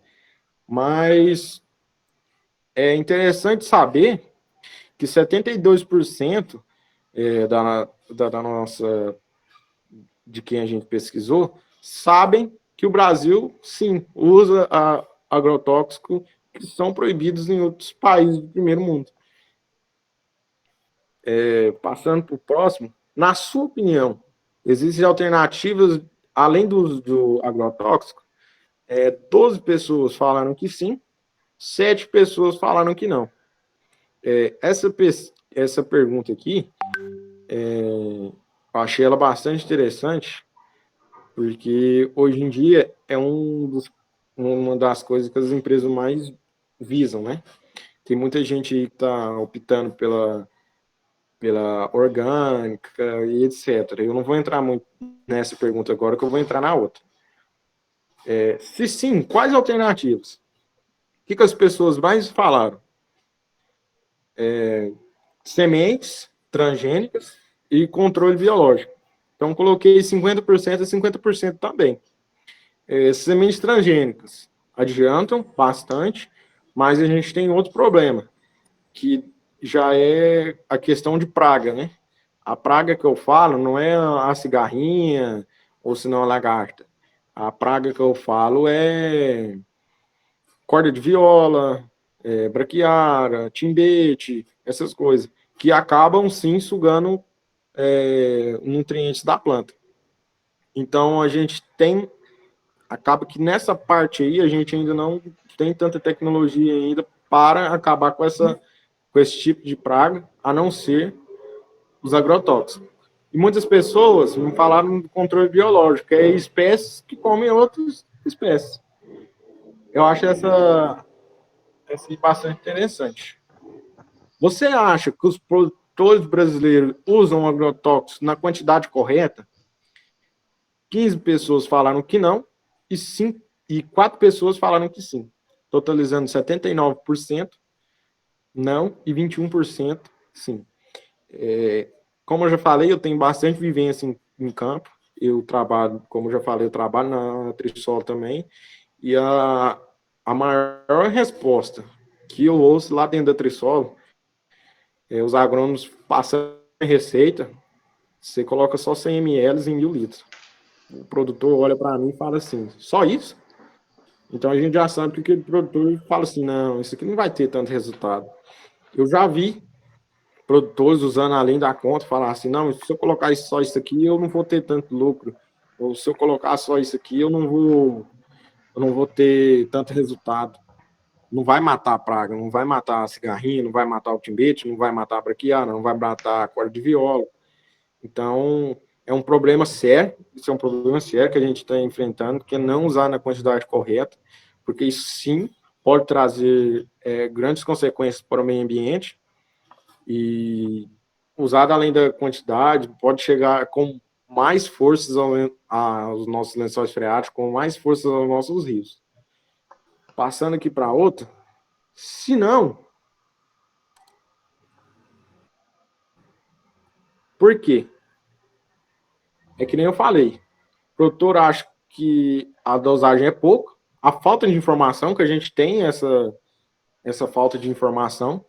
Mas é interessante saber que 72% da nossa, de quem a gente pesquisou, sabem que o Brasil, sim, usa agrotóxicos que são proibidos em outros países do primeiro mundo. Passando para o próximo, na sua opinião, existem alternativas além do agrotóxico? 12 pessoas falaram que sim, 7 pessoas falaram que não. Essa pergunta aqui, eu achei ela bastante interessante, porque hoje em dia é uma das coisas que as empresas mais visam, né? Tem muita gente que está optando pela orgânica e etc. Eu não vou entrar muito nessa pergunta agora, que eu vou entrar na outra. Se sim, quais alternativas? O que as pessoas mais falaram? Sementes transgênicas e controle biológico. Então, coloquei 50% e 50% também. Sementes transgênicas adiantam bastante, mas a gente tem outro problema, que já é a questão de praga, né? A praga que eu falo não é a cigarrinha ou se não a lagarta. A praga que eu falo é corda de viola, braquiária, timbete, essas coisas, que acabam sim sugando nutrientes da planta. Então a gente acaba que nessa parte aí a gente ainda não tem tanta tecnologia ainda para acabar com esse tipo de praga, a não ser os agrotóxicos. E muitas pessoas não falaram do controle biológico, que é espécies que comem outras espécies. Eu acho essa bastante interessante. Você acha que os produtores brasileiros usam agrotóxicos na quantidade correta? 15 pessoas falaram que não e 4 pessoas falaram que sim, totalizando 79% não e 21% sim. Como eu já falei, eu tenho bastante vivência em campo. Eu trabalho, como eu já falei, eu trabalho na Trisol também. E a maior resposta que eu ouço lá dentro da Trisol é os agrônomos passando receita, você coloca só 100 ml em 1.000 litros. O produtor olha para mim e fala assim, só isso? Então a gente já sabe que aquele produtor fala assim, não, isso aqui não vai ter tanto resultado. Eu já vi produtores usando além da conta, falar assim, não, se eu colocar só isso aqui, eu não vou ter tanto lucro. Ou se eu colocar só isso aqui, eu não vou ter tanto resultado. Não vai matar a praga, não vai matar a cigarrinha, não vai matar o timbete, não vai matar a braquiária, não vai matar a corda de viola. Então, é um problema sério, isso é um problema sério que a gente está enfrentando, que é não usar na quantidade correta, porque isso sim pode trazer grandes consequências para o meio ambiente, e usado além da quantidade, pode chegar com mais forças aos nossos lençóis freáticos, com mais forças aos nossos rios. Passando aqui para outra, se não, por quê? É que nem eu falei, o produtor acha que a dosagem é pouco, a falta de informação que a gente tem, essa falta de informação,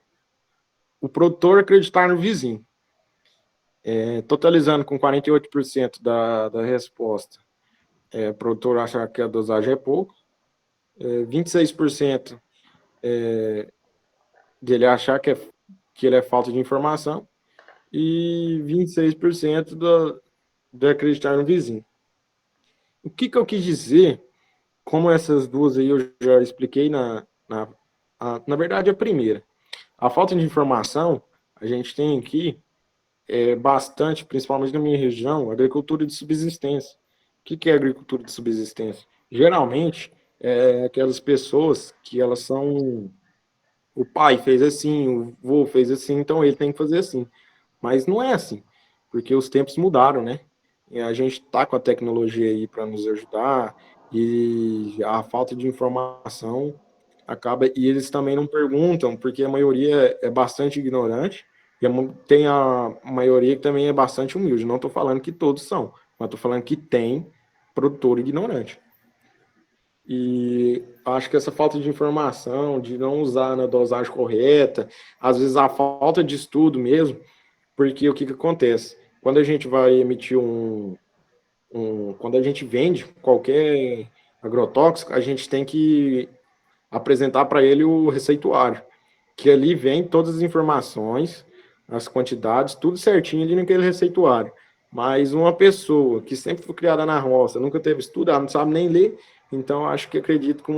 o produtor acreditar no vizinho. Totalizando com 48% da resposta, o produtor achar que a dosagem é pouco, 26% dele achar que ele é falta de informação e 26% de acreditar no vizinho. O que eu quis dizer, como essas duas aí eu já expliquei na verdade a primeira. A falta de informação, a gente tem aqui bastante, principalmente na minha região, agricultura de subsistência. O que é agricultura de subsistência? Geralmente, aquelas pessoas que elas são... O pai fez assim, o vô fez assim, então ele tem que fazer assim. Mas não é assim, porque os tempos mudaram, né? E a gente está com a tecnologia aí para nos ajudar, e a falta de informação acaba... E eles também não perguntam, porque a maioria é bastante ignorante, e tem a maioria que também é bastante humilde. Não estou falando que todos são, mas estou falando que tem produtor ignorante. E acho que essa falta de informação, de não usar na dosagem correta, às vezes a falta de estudo mesmo, porque o que acontece? Quando a gente vai emitir quando a gente vende qualquer agrotóxico, a gente tem que apresentar para ele o receituário, que ali vem todas as informações, as quantidades, tudo certinho ali naquele receituário. Mas uma pessoa que sempre foi criada na roça, nunca teve estudo, ela não sabe nem ler, então acho que acredito que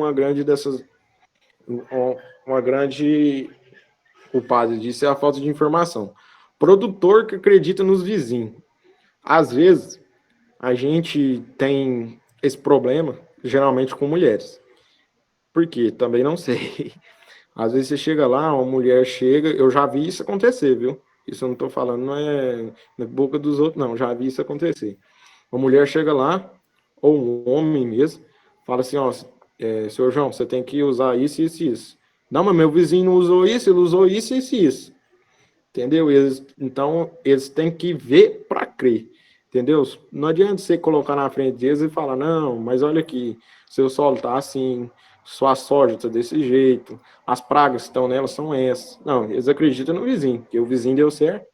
uma grande culpada disso é a falta de informação. Produtor que acredita nos vizinhos. Às vezes, a gente tem esse problema, geralmente com mulheres. Por quê? Também não sei. Às vezes você chega lá, uma mulher chega, eu já vi isso acontecer, viu? Isso eu não tô falando, não é na boca dos outros, não, já vi isso acontecer. Uma mulher chega lá, ou um homem mesmo, fala assim, ó, senhor João, você tem que usar isso, isso e isso. Não, mas meu vizinho não usou isso, ele usou isso, isso e isso. Entendeu? Então, eles têm que ver para crer. Entendeu? Não adianta você colocar na frente deles e falar, não, mas olha aqui, seu solo tá assim, sua soja tá desse jeito, as pragas que estão nela são essas. Não, eles acreditam no vizinho, porque o vizinho deu certo.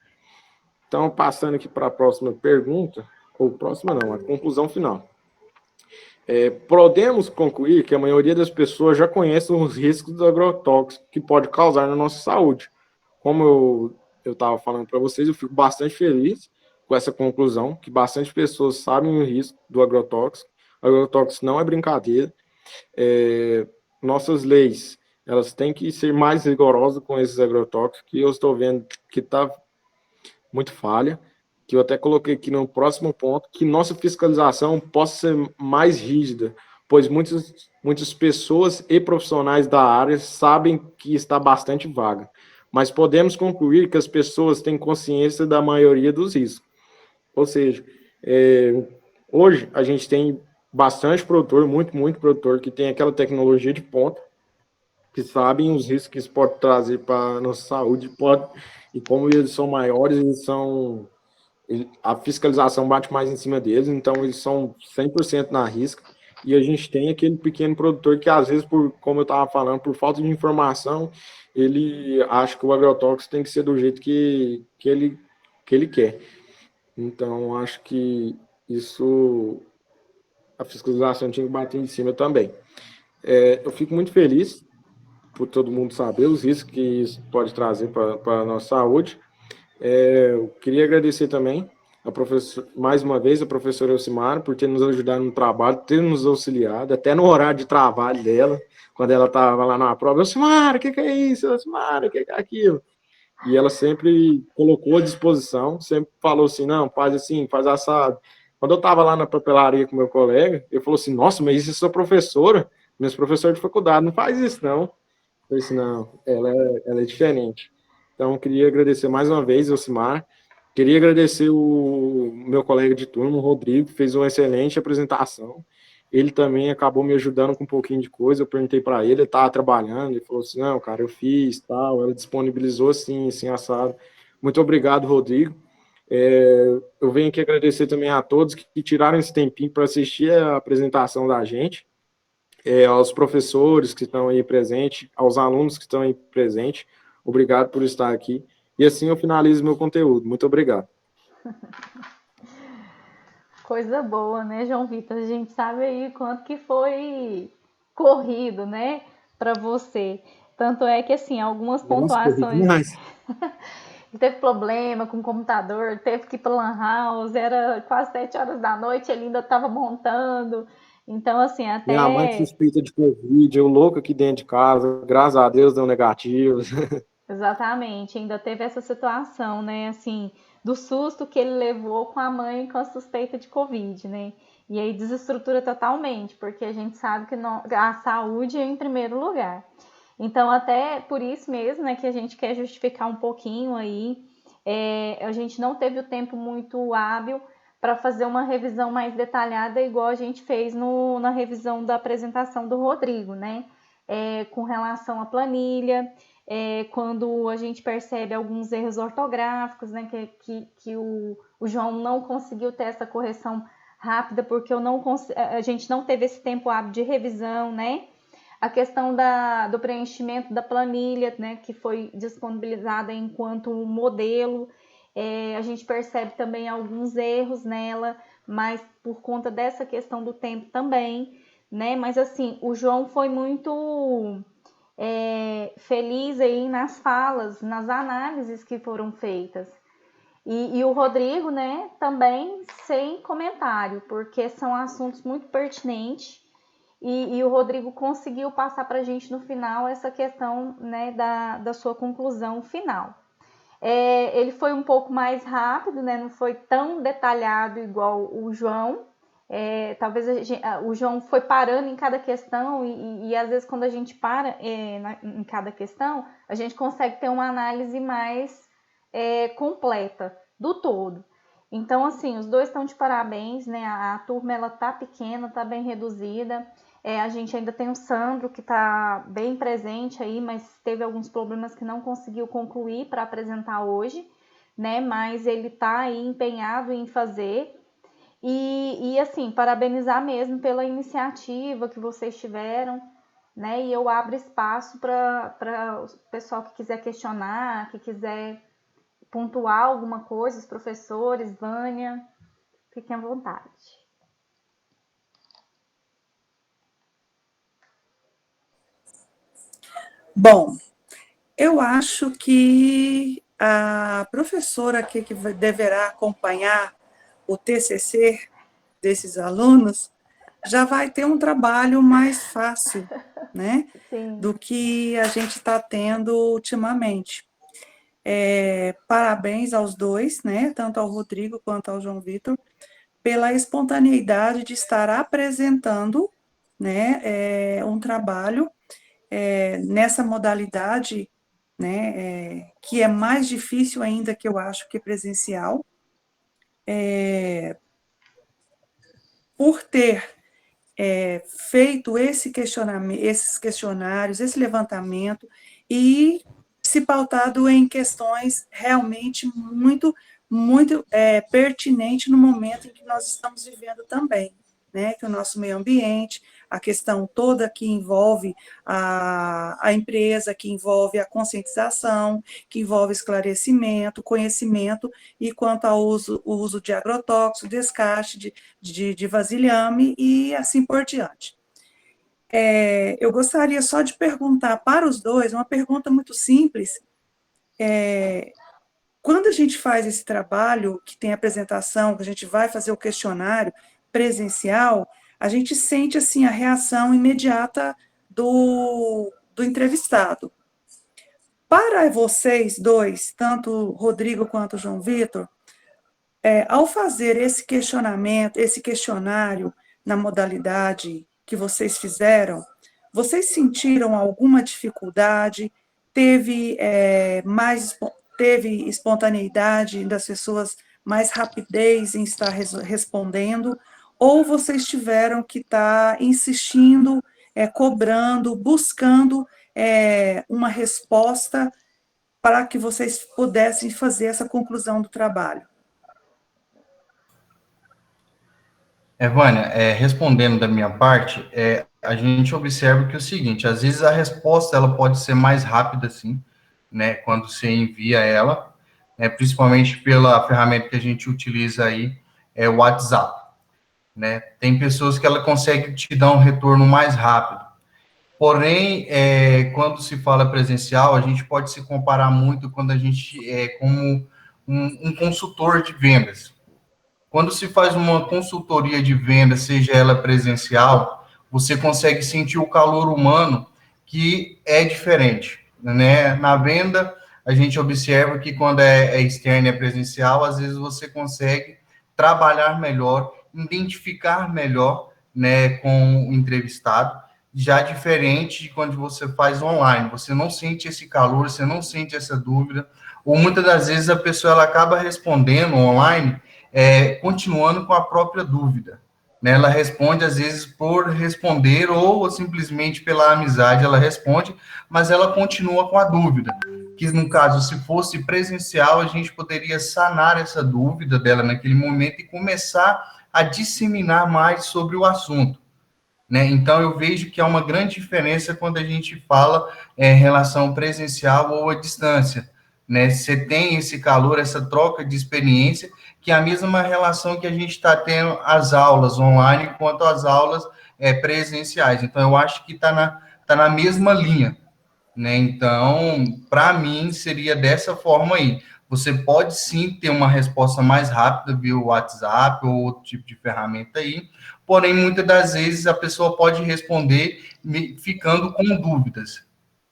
Então, passando aqui para a próxima pergunta, ou próxima não, a conclusão final. Podemos concluir que a maioria das pessoas já conhece os riscos do agrotóxico que pode causar na nossa saúde. Como eu estava falando para vocês, eu fico bastante feliz com essa conclusão, que bastante pessoas sabem o risco do agrotóxico. O agrotóxico não é brincadeira. Nossas leis, elas têm que ser mais rigorosas com esses agrotóxicos, que eu estou vendo que está muito falha, que eu até coloquei aqui no próximo ponto, que nossa fiscalização possa ser mais rígida, pois muitas pessoas e profissionais da área sabem que está bastante vaga, mas podemos concluir que as pessoas têm consciência da maioria dos riscos. Ou seja, hoje a gente tem bastante produtor, muito produtor, que tem aquela tecnologia de ponta, que sabem os riscos que isso pode trazer para a nossa saúde, e como eles são maiores, a fiscalização bate mais em cima deles, então eles são 100% na risca, e a gente tem aquele pequeno produtor que às vezes, como eu estava falando, por falta de informação, ele acha que o agrotóxico tem que ser do jeito que ele quer. Então, acho que isso, a fiscalização tinha que bater em cima também. Eu fico muito feliz por todo mundo saber os riscos que isso pode trazer para a nossa saúde. Eu queria agradecer também mais uma vez a professora Elcimara por ter nos ajudado no trabalho, ter nos auxiliado, até no horário de trabalho dela, quando ela estava lá na prova. Elcimara, o que é isso? Elcimara, o que é aquilo? E ela sempre colocou à disposição, sempre falou assim, não, faz assim, faz assado. Quando eu estava lá na papelaria com meu colega, ele falou assim, nossa, mas isso é sua professora? Meus professores de faculdade, não faz isso, não. Eu falei assim, não, ela é diferente. Então, eu queria agradecer mais uma vez, Elcimar. Queria agradecer o meu colega de turma, o Rodrigo, que fez uma excelente apresentação. Ele também acabou me ajudando com um pouquinho de coisa. Eu perguntei para ele estava trabalhando, ele falou assim: não, cara, eu fiz, tal. Ela disponibilizou assim, assim, assado. Muito obrigado, Rodrigo. Eu venho aqui agradecer também a todos que tiraram esse tempinho para assistir a apresentação da gente, aos professores que estão aí presentes, aos alunos que estão aí presentes. Obrigado por estar aqui. E assim eu finalizo meu conteúdo. Muito obrigado. Coisa boa, né, João Vitor? A gente sabe aí quanto que foi corrido, né, para você. Tanto é que, assim, algumas Nossa, corrido pontuações. demais. Teve problema com o computador, teve que ir para Lan House, era quase 7 horas da noite, ele ainda estava montando. Então, assim, Minha mãe até. suspeita de Covid, eu louco aqui dentro de casa, graças a Deus deu negativo. Exatamente, ainda teve essa situação, né, assim, do susto que ele levou com a mãe com a suspeita de Covid, né? E aí desestrutura totalmente, porque a gente sabe que a saúde é em primeiro lugar. Então, até por isso mesmo, né, que a gente quer justificar um pouquinho aí, a gente não teve o tempo muito hábil para fazer uma revisão mais detalhada, igual a gente fez na revisão da apresentação do Rodrigo, né? Com relação à planilha, quando a gente percebe alguns erros ortográficos, né, que o João não conseguiu ter essa correção rápida, porque a gente não teve esse tempo hábil de revisão, né? A questão do preenchimento da planilha, né, que foi disponibilizada enquanto modelo, a gente percebe também alguns erros nela, mas por conta dessa questão do tempo também, né? Mas assim, o João foi muito feliz aí nas falas, nas análises que foram feitas. E o Rodrigo, né, também sem comentário, porque são assuntos muito pertinentes e o Rodrigo conseguiu passar para a gente no final essa questão, né, da sua conclusão final. Ele foi um pouco mais rápido, né, não foi tão detalhado igual o João. Talvez o João foi parando em cada questão e às vezes quando a gente para em cada questão, a gente consegue ter uma análise mais completa do todo. Então, assim, os dois estão de parabéns, né? A turma, ela tá pequena, tá bem reduzida. A gente ainda tem o Sandro, que tá bem presente aí, mas teve alguns problemas que não conseguiu concluir para apresentar hoje, né? Mas ele tá aí empenhado em fazer. E assim, parabenizar mesmo pela iniciativa que vocês tiveram, né? E eu abro espaço para o pessoal que quiser questionar, que quiser pontuar alguma coisa, os professores, Vânia, fiquem à vontade. Bom, eu acho que a professora que deverá acompanhar o TCC desses alunos já vai ter um trabalho mais fácil, né, Sim. do que a gente está tendo ultimamente. Parabéns aos dois, né, tanto ao Rodrigo quanto ao João Vitor, pela espontaneidade de estar apresentando, né, um trabalho nessa modalidade, né, que é mais difícil ainda, que eu acho, que presencial, por ter feito esse questionamento, esses questionários, esse levantamento, e se pautado em questões realmente muito pertinentes no momento em que nós estamos vivendo também, né? Que o nosso meio ambiente, a questão toda que envolve a empresa, que envolve a conscientização, que envolve esclarecimento, conhecimento, e quanto ao uso de agrotóxicos, descarte de vasilhame e assim por diante. Eu gostaria só de perguntar para os dois, uma pergunta muito simples. Quando a gente faz esse trabalho, que tem apresentação, que a gente vai fazer o questionário presencial, a gente sente assim a reação imediata do entrevistado. Para vocês dois, tanto o Rodrigo quanto o João Vitor, ao fazer esse questionamento, esse questionário na modalidade que vocês fizeram, vocês sentiram alguma dificuldade? Teve espontaneidade das pessoas, mais rapidez em estar respondendo? Ou vocês tiveram que estar insistindo, cobrando, buscando uma resposta para que vocês pudessem fazer essa conclusão do trabalho? Vânia, respondendo da minha parte, a gente observa que é o seguinte, às vezes a resposta ela pode ser mais rápida, assim, né, quando você envia ela, principalmente pela ferramenta que a gente utiliza aí, o WhatsApp, né? Tem pessoas que ela consegue te dar um retorno mais rápido. Porém, quando se fala presencial, a gente pode se comparar muito quando a gente é como um consultor de vendas. Quando se faz uma consultoria de venda, seja ela presencial, você consegue sentir o calor humano que é diferente, né? Na venda, a gente observa que quando é externo e é presencial, às vezes você consegue trabalhar melhor, identificar melhor, né, com o entrevistado, já diferente de quando você faz online. Você não sente esse calor, você não sente essa dúvida, ou muitas das vezes a pessoa ela acaba respondendo online continuando com a própria dúvida, né? Ela responde, às vezes, por responder ou simplesmente pela amizade, ela responde, mas ela continua com a dúvida, que, no caso, se fosse presencial, a gente poderia sanar essa dúvida dela naquele momento e começar a disseminar mais sobre o assunto, né? Então, eu vejo que há uma grande diferença quando a gente fala em relação presencial ou à distância, né? Você tem esse calor, essa troca de experiência, que é a mesma relação que a gente está tendo as aulas online quanto as aulas presenciais. Então, eu acho que está na mesma linha, né? Então, para mim, seria dessa forma aí. Você pode sim ter uma resposta mais rápida via WhatsApp ou outro tipo de ferramenta aí, porém, muitas das vezes a pessoa pode responder ficando com dúvidas,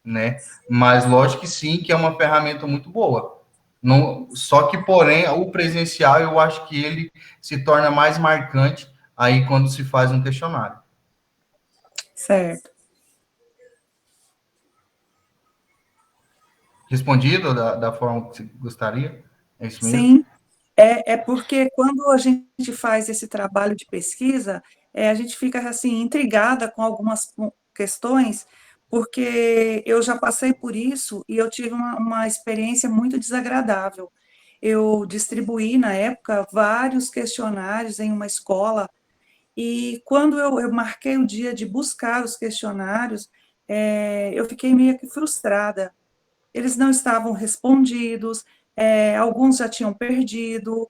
né? Mas lógico que sim, que é uma ferramenta muito boa. Não, só que, porém, o presencial, eu acho que ele se torna mais marcante aí quando se faz um questionário. Certo. Respondido da forma que você gostaria? É isso mesmo? Sim, é porque quando a gente faz esse trabalho de pesquisa, a gente fica assim intrigada com algumas questões, porque eu já passei por isso e eu tive uma experiência muito desagradável. Eu distribuí, na época, vários questionários em uma escola, e quando eu marquei o dia de buscar os questionários, eu fiquei meio que frustrada. Eles não estavam respondidos, alguns já tinham perdido.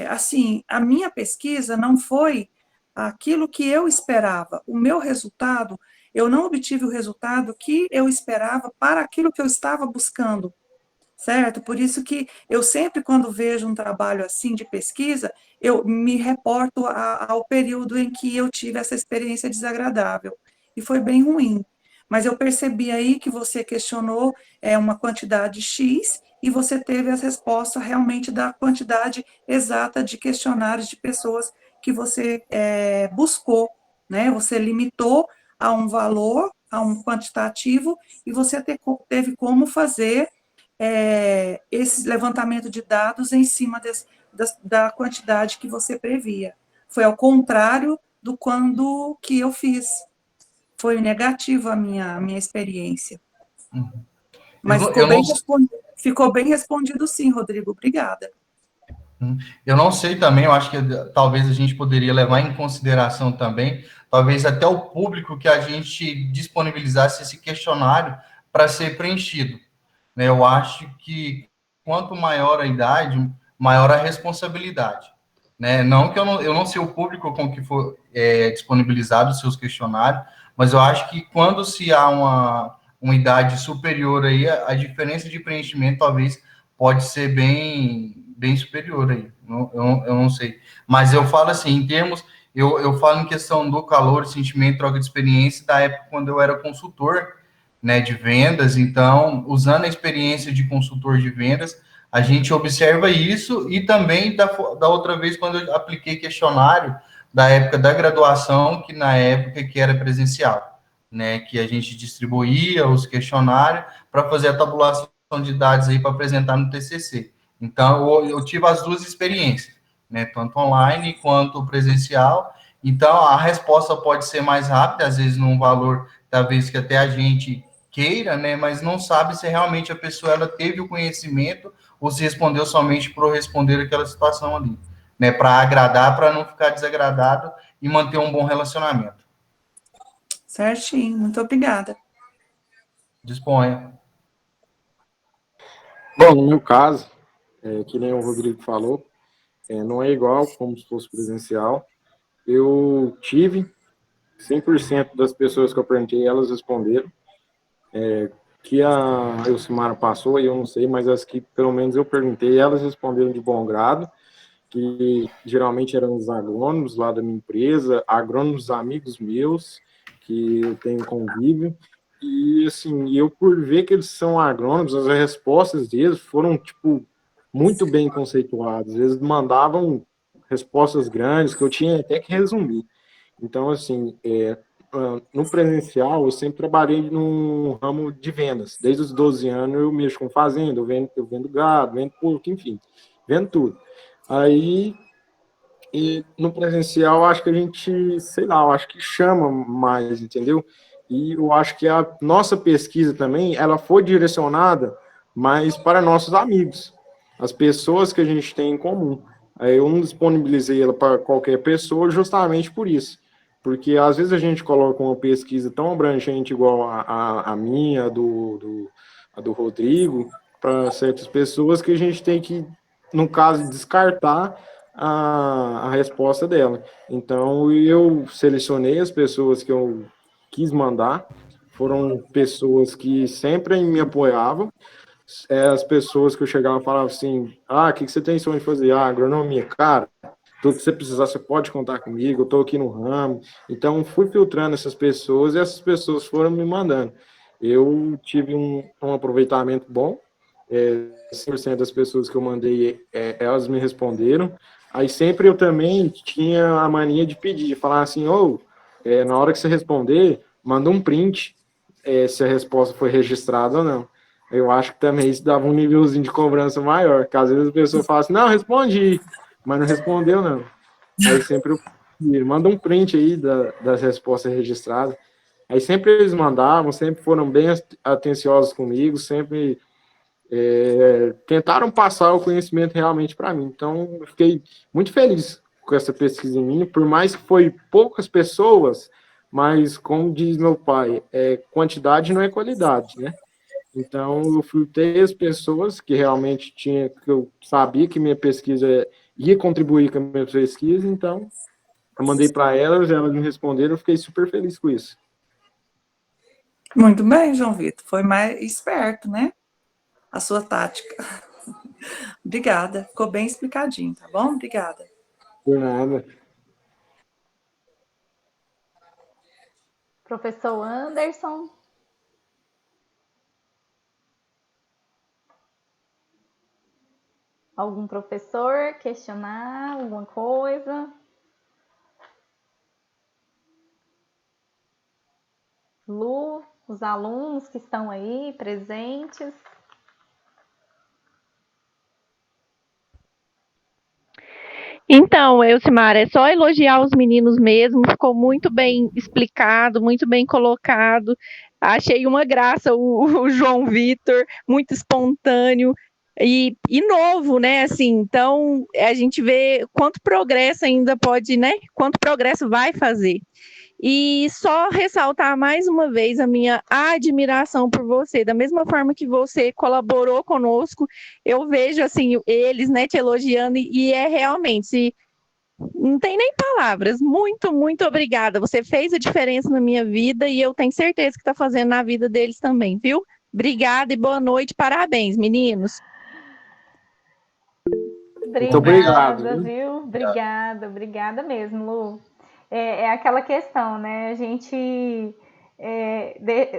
Assim, a minha pesquisa não foi aquilo que eu esperava. O meu resultado, eu não obtive o resultado que eu esperava para aquilo que eu estava buscando, certo? Por isso que eu sempre, quando vejo um trabalho assim de pesquisa, eu me reporto ao período em que eu tive essa experiência desagradável. E foi bem ruim. Mas eu percebi aí que você questionou uma quantidade X e você teve as respostas realmente da quantidade exata de questionários de pessoas que você buscou, né? Você limitou a um valor, a um quantitativo, e você teve como fazer esse levantamento de dados em cima da quantidade que você previa. Foi ao contrário do quando que eu fiz. Foi negativo a minha experiência. Mas ficou bem respondido sim, Rodrigo. Obrigada. Eu não sei também, eu acho que talvez a gente poderia levar em consideração também, talvez até o público que a gente disponibilizasse esse questionário para ser preenchido. Eu acho que quanto maior a idade, maior a responsabilidade. Não que eu não sei o público com que for disponibilizado os seus questionários, mas eu acho que quando se há uma idade superior aí, a diferença de preenchimento talvez pode ser bem superior aí. Eu não sei. Mas eu falo assim, em termos, eu falo em questão do calor, sentimento, troca de experiência, da época quando eu era consultor, de vendas. Então, usando a experiência de consultor de vendas, a gente observa isso, e também da outra vez, quando eu apliquei questionário da época da graduação, que na época que era presencial, que a gente distribuía os questionários para fazer a tabulação de dados aí para apresentar no TCC. Então, eu tive as duas experiências, tanto online quanto presencial. Então, a resposta pode ser mais rápida, às vezes num valor, talvez que até a gente queira, mas não sabe se realmente a pessoa ela teve o conhecimento ou se respondeu somente por responder aquela situação ali, para agradar, para não ficar desagradado e manter um bom relacionamento. Certinho, muito obrigada. Disponha. Bom, no meu caso, que nem o Rodrigo falou, não é igual como se fosse presencial. Eu tive 100% das pessoas que eu perguntei, elas responderam. Que a Elcimara passou, e eu não sei, mas as que pelo menos eu perguntei, elas responderam de bom grado, que geralmente eram os agrônomos lá da minha empresa, agrônomos amigos meus, que eu tenho convívio, e assim, eu por ver que eles são agrônomos, as respostas deles foram, tipo, muito bem conceituadas, eles mandavam respostas grandes, que eu tinha até que resumir. Então, assim, no presencial, eu sempre trabalhei no ramo de vendas. Desde os 12 anos, eu mexo com fazenda, eu vendo gado, vendo porco, enfim, vendo tudo. Aí, no presencial, acho que a gente, sei lá, eu acho que chama mais, entendeu? E eu acho que a nossa pesquisa também, ela foi direcionada mais para nossos amigos, as pessoas que a gente tem em comum. Aí eu não disponibilizei ela para qualquer pessoa justamente por isso. Porque às vezes a gente coloca uma pesquisa tão abrangente igual a minha, a do Rodrigo, para certas pessoas, que a gente tem que, no caso, descartar a resposta dela. Então, eu selecionei as pessoas que eu quis mandar, foram pessoas que sempre me apoiavam, as pessoas que eu chegava e falava assim, o que você tem sonho de fazer? Agronomia. Cara, tudo que você precisar, você pode contar comigo, eu estou aqui no ramo. Então, fui filtrando essas pessoas e essas pessoas foram me mandando. Eu tive um aproveitamento bom, 100% das pessoas que eu mandei, elas me responderam. Aí sempre eu também tinha a mania de pedir, de falar assim, na hora que você responder, manda um print, se a resposta foi registrada ou não. Eu acho que também isso dava um nívelzinho de cobrança maior, que às vezes a pessoa fala assim, não, respondi, mas não respondeu, não. Aí sempre eu manda um print aí das respostas registradas. Aí sempre eles mandavam, sempre foram bem atenciosos comigo, sempre tentaram passar o conhecimento realmente para mim. Então, eu fiquei muito feliz com essa pesquisa em mim, por mais que foi poucas pessoas, mas como diz meu pai, quantidade não é qualidade, né? Então, eu filtrei as pessoas que realmente que eu sabia que minha pesquisa ia contribuir com a minha pesquisa, então eu mandei para elas, elas me responderam, eu fiquei super feliz com isso. Muito bem, João Vitor. Foi mais esperto, né? A sua tática. Obrigada. Ficou bem explicadinho, tá bom? Obrigada. Por nada. Professor Anderson. Algum professor questionar alguma coisa? Lu, os alunos que estão aí presentes. Então, Elcimar, é só elogiar os meninos mesmo, ficou muito bem explicado, muito bem colocado. Achei uma graça o João Vitor, muito espontâneo e novo, né? Assim, então a gente vê quanto progresso ainda pode, né? Quanto progresso vai fazer. E só ressaltar mais uma vez a minha admiração por você, da mesma forma que você colaborou conosco, eu vejo assim eles, né, te elogiando e é realmente, não tem nem palavras. Muito, muito obrigada. Você fez a diferença na minha vida e eu tenho certeza que está fazendo na vida deles também, viu? Obrigada e boa noite. Parabéns, meninos. Muito obrigado. Obrigada, viu? Obrigada mesmo, Lu. É aquela questão, né? A gente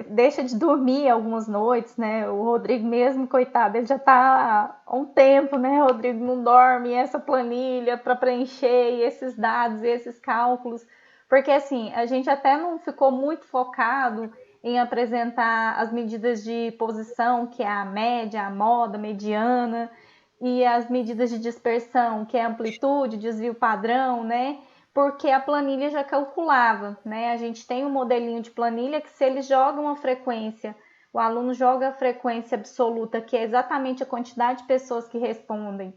deixa de dormir algumas noites, né? O Rodrigo mesmo, coitado, ele já está há um tempo, né? O Rodrigo não dorme, e essa planilha para preencher, e esses dados, e esses cálculos, porque assim, a gente até não ficou muito focado em apresentar as medidas de posição, que é a média, a moda, a mediana, e as medidas de dispersão, que é amplitude, desvio padrão, né? Porque a planilha já calculava, né? A gente tem um modelinho de planilha que se eles jogam a frequência, o aluno joga a frequência absoluta, que é exatamente a quantidade de pessoas que respondem,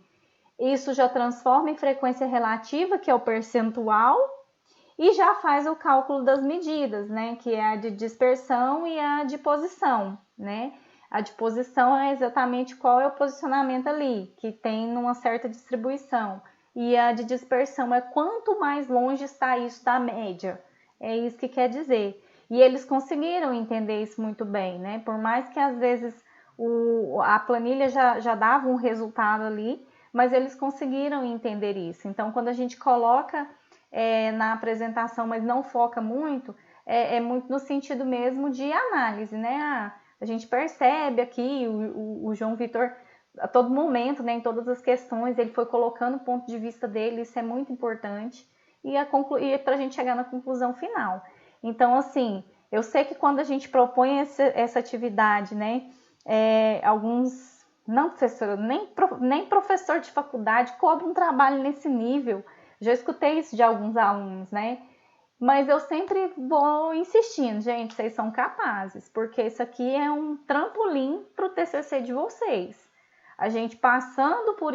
isso já transforma em frequência relativa, que é o percentual, e já faz o cálculo das medidas, né? Que é a de dispersão e a de posição, né? A de posição é exatamente qual é o posicionamento ali, que tem uma certa distribuição. E a de dispersão é quanto mais longe está isso da média. É isso que quer dizer. E eles conseguiram entender isso muito bem, né? Por mais que às vezes a planilha já dava um resultado ali, mas eles conseguiram entender isso. Então, quando a gente coloca na apresentação, mas não foca muito, é muito no sentido mesmo de análise, né? A gente percebe aqui, o João Vitor, a todo momento, né, em todas as questões, ele foi colocando o ponto de vista dele, isso é muito importante, e para a gente chegar na conclusão final. Então, assim, eu sei que quando a gente propõe essa atividade, né, alguns, não professor, nem professor de faculdade cobra um trabalho nesse nível. Já escutei isso de alguns alunos, né? Mas eu sempre vou insistindo, gente, vocês são capazes, porque isso aqui é um trampolim para o TCC de vocês. A gente passando por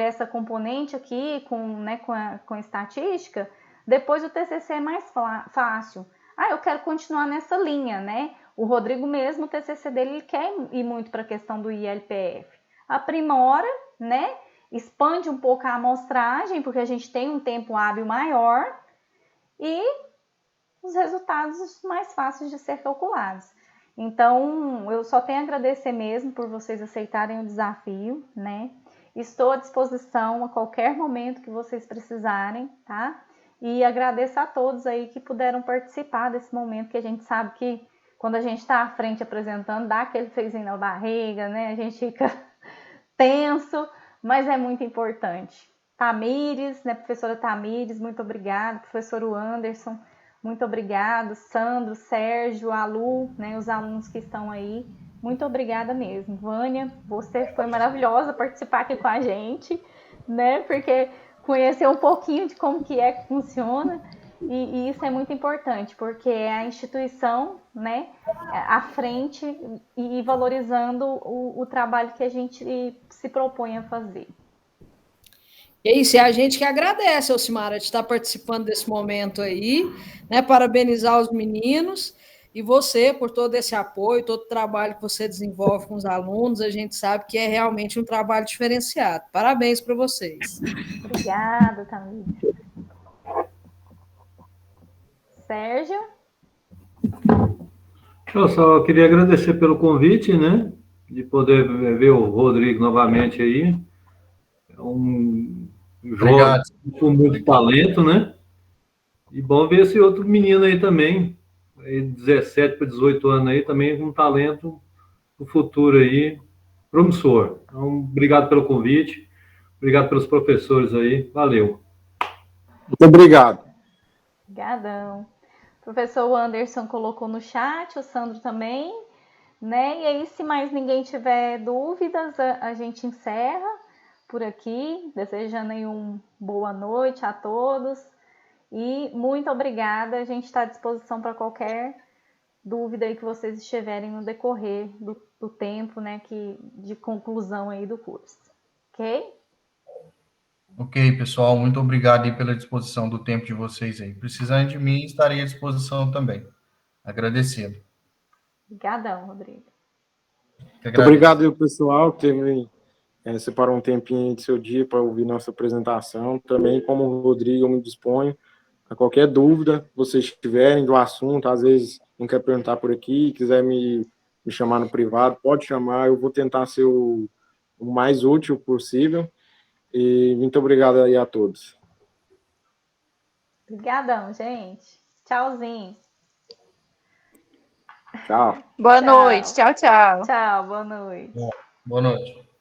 essa componente aqui com estatística, depois o TCC é mais fácil. Eu quero continuar nessa linha, né? O Rodrigo mesmo, o TCC dele, ele quer ir muito para a questão do ILPF. Aprimora, né? Expande um pouco a amostragem, porque a gente tem um tempo hábil maior, e os resultados mais fáceis de ser calculados. Então, eu só tenho a agradecer mesmo por vocês aceitarem o desafio, né? Estou à disposição a qualquer momento que vocês precisarem, tá? E agradeço a todos aí que puderam participar desse momento, que a gente sabe que quando a gente está à frente apresentando, dá aquele friozinho na barriga, né? A gente fica tenso, mas é muito importante. Tamires, né, professora Tamires, muito obrigada. Professor Anderson, muito obrigado. Sandro, Sérgio, Alu, né, os alunos que estão aí, muito obrigada mesmo. Vânia, você foi maravilhosa participar aqui com a gente, né, porque conhecer um pouquinho de como que é que funciona, e isso é muito importante, porque é a instituição, né, à frente e valorizando o trabalho que a gente se propõe a fazer. É isso, e a gente que agradece, Elcimara, de estar participando desse momento aí, né? Parabenizar os meninos e você por todo esse apoio, todo o trabalho que você desenvolve com os alunos. A gente sabe que é realmente um trabalho diferenciado. Parabéns para vocês. Obrigada, Tamir. Sérgio? Eu só queria agradecer pelo convite, né? De poder ver o Rodrigo novamente aí. É um jovem com muito talento, né? E bom ver esse outro menino aí também, aí 17 para 18 anos aí, também com talento no futuro aí, promissor. Então, obrigado pelo convite, obrigado pelos professores aí, valeu. Muito obrigado. Obrigadão. O professor Anderson colocou no chat, o Sandro também, né? E aí, se mais ninguém tiver dúvidas, a gente encerra por aqui, desejando aí uma boa noite a todos. E muito obrigada, a gente está à disposição para qualquer dúvida aí que vocês estiverem no decorrer do tempo, né, de conclusão aí do curso. Ok? Ok, pessoal, muito obrigado aí pela disposição do tempo de vocês aí. Precisando de mim, estarei à disposição também. Agradecido. Obrigadão, Rodrigo. Muito obrigado, pessoal, que separou um tempinho de seu dia para ouvir nossa apresentação. Também, como o Rodrigo, eu me disponho a qualquer dúvida que vocês tiverem do assunto, às vezes não quer perguntar por aqui, quiser me chamar no privado, pode chamar, eu vou tentar ser o mais útil possível. E muito obrigado aí a todos. Obrigadão, gente. Tchauzinho. Tchau. Boa noite. Tchau, tchau. Tchau, boa noite. Boa noite.